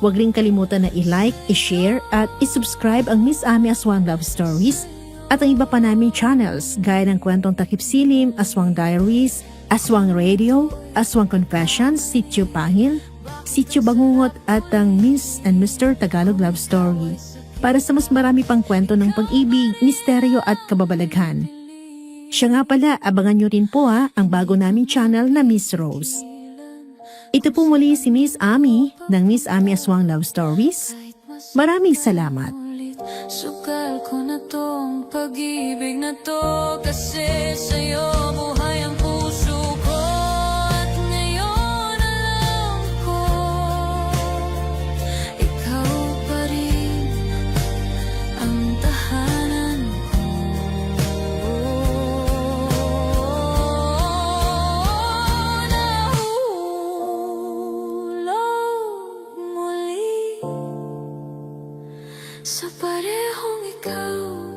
Huwag rin kalimutan na i-like, i-share at i-subscribe ang Miss Ami Aswang Love Stories at ang iba pa naming channels gaya ng Kwentong Takip Silim, Aswang Diaries, Aswang Radio, Aswang Confessions, Sitio Pangil, Sitio Bangungot at ang Miss and Mr. Tagalog Love Story. Para sa mas marami pang kwento ng pag-ibig, misteryo at kababalaghan. Siya nga pala, abangan nyo rin po ang bago naming channel na Miss Rose. Ito po muli si Miss Ami ng Miss Ami Aswang Love Stories. Maraming salamat. Sugal ko na tong pag-ibig na to kasi sa'yo buhay ang puso ko at ngayon alam ko ikaw pa rin ang tahanan ko. Nahulog muli sa parehong ikaw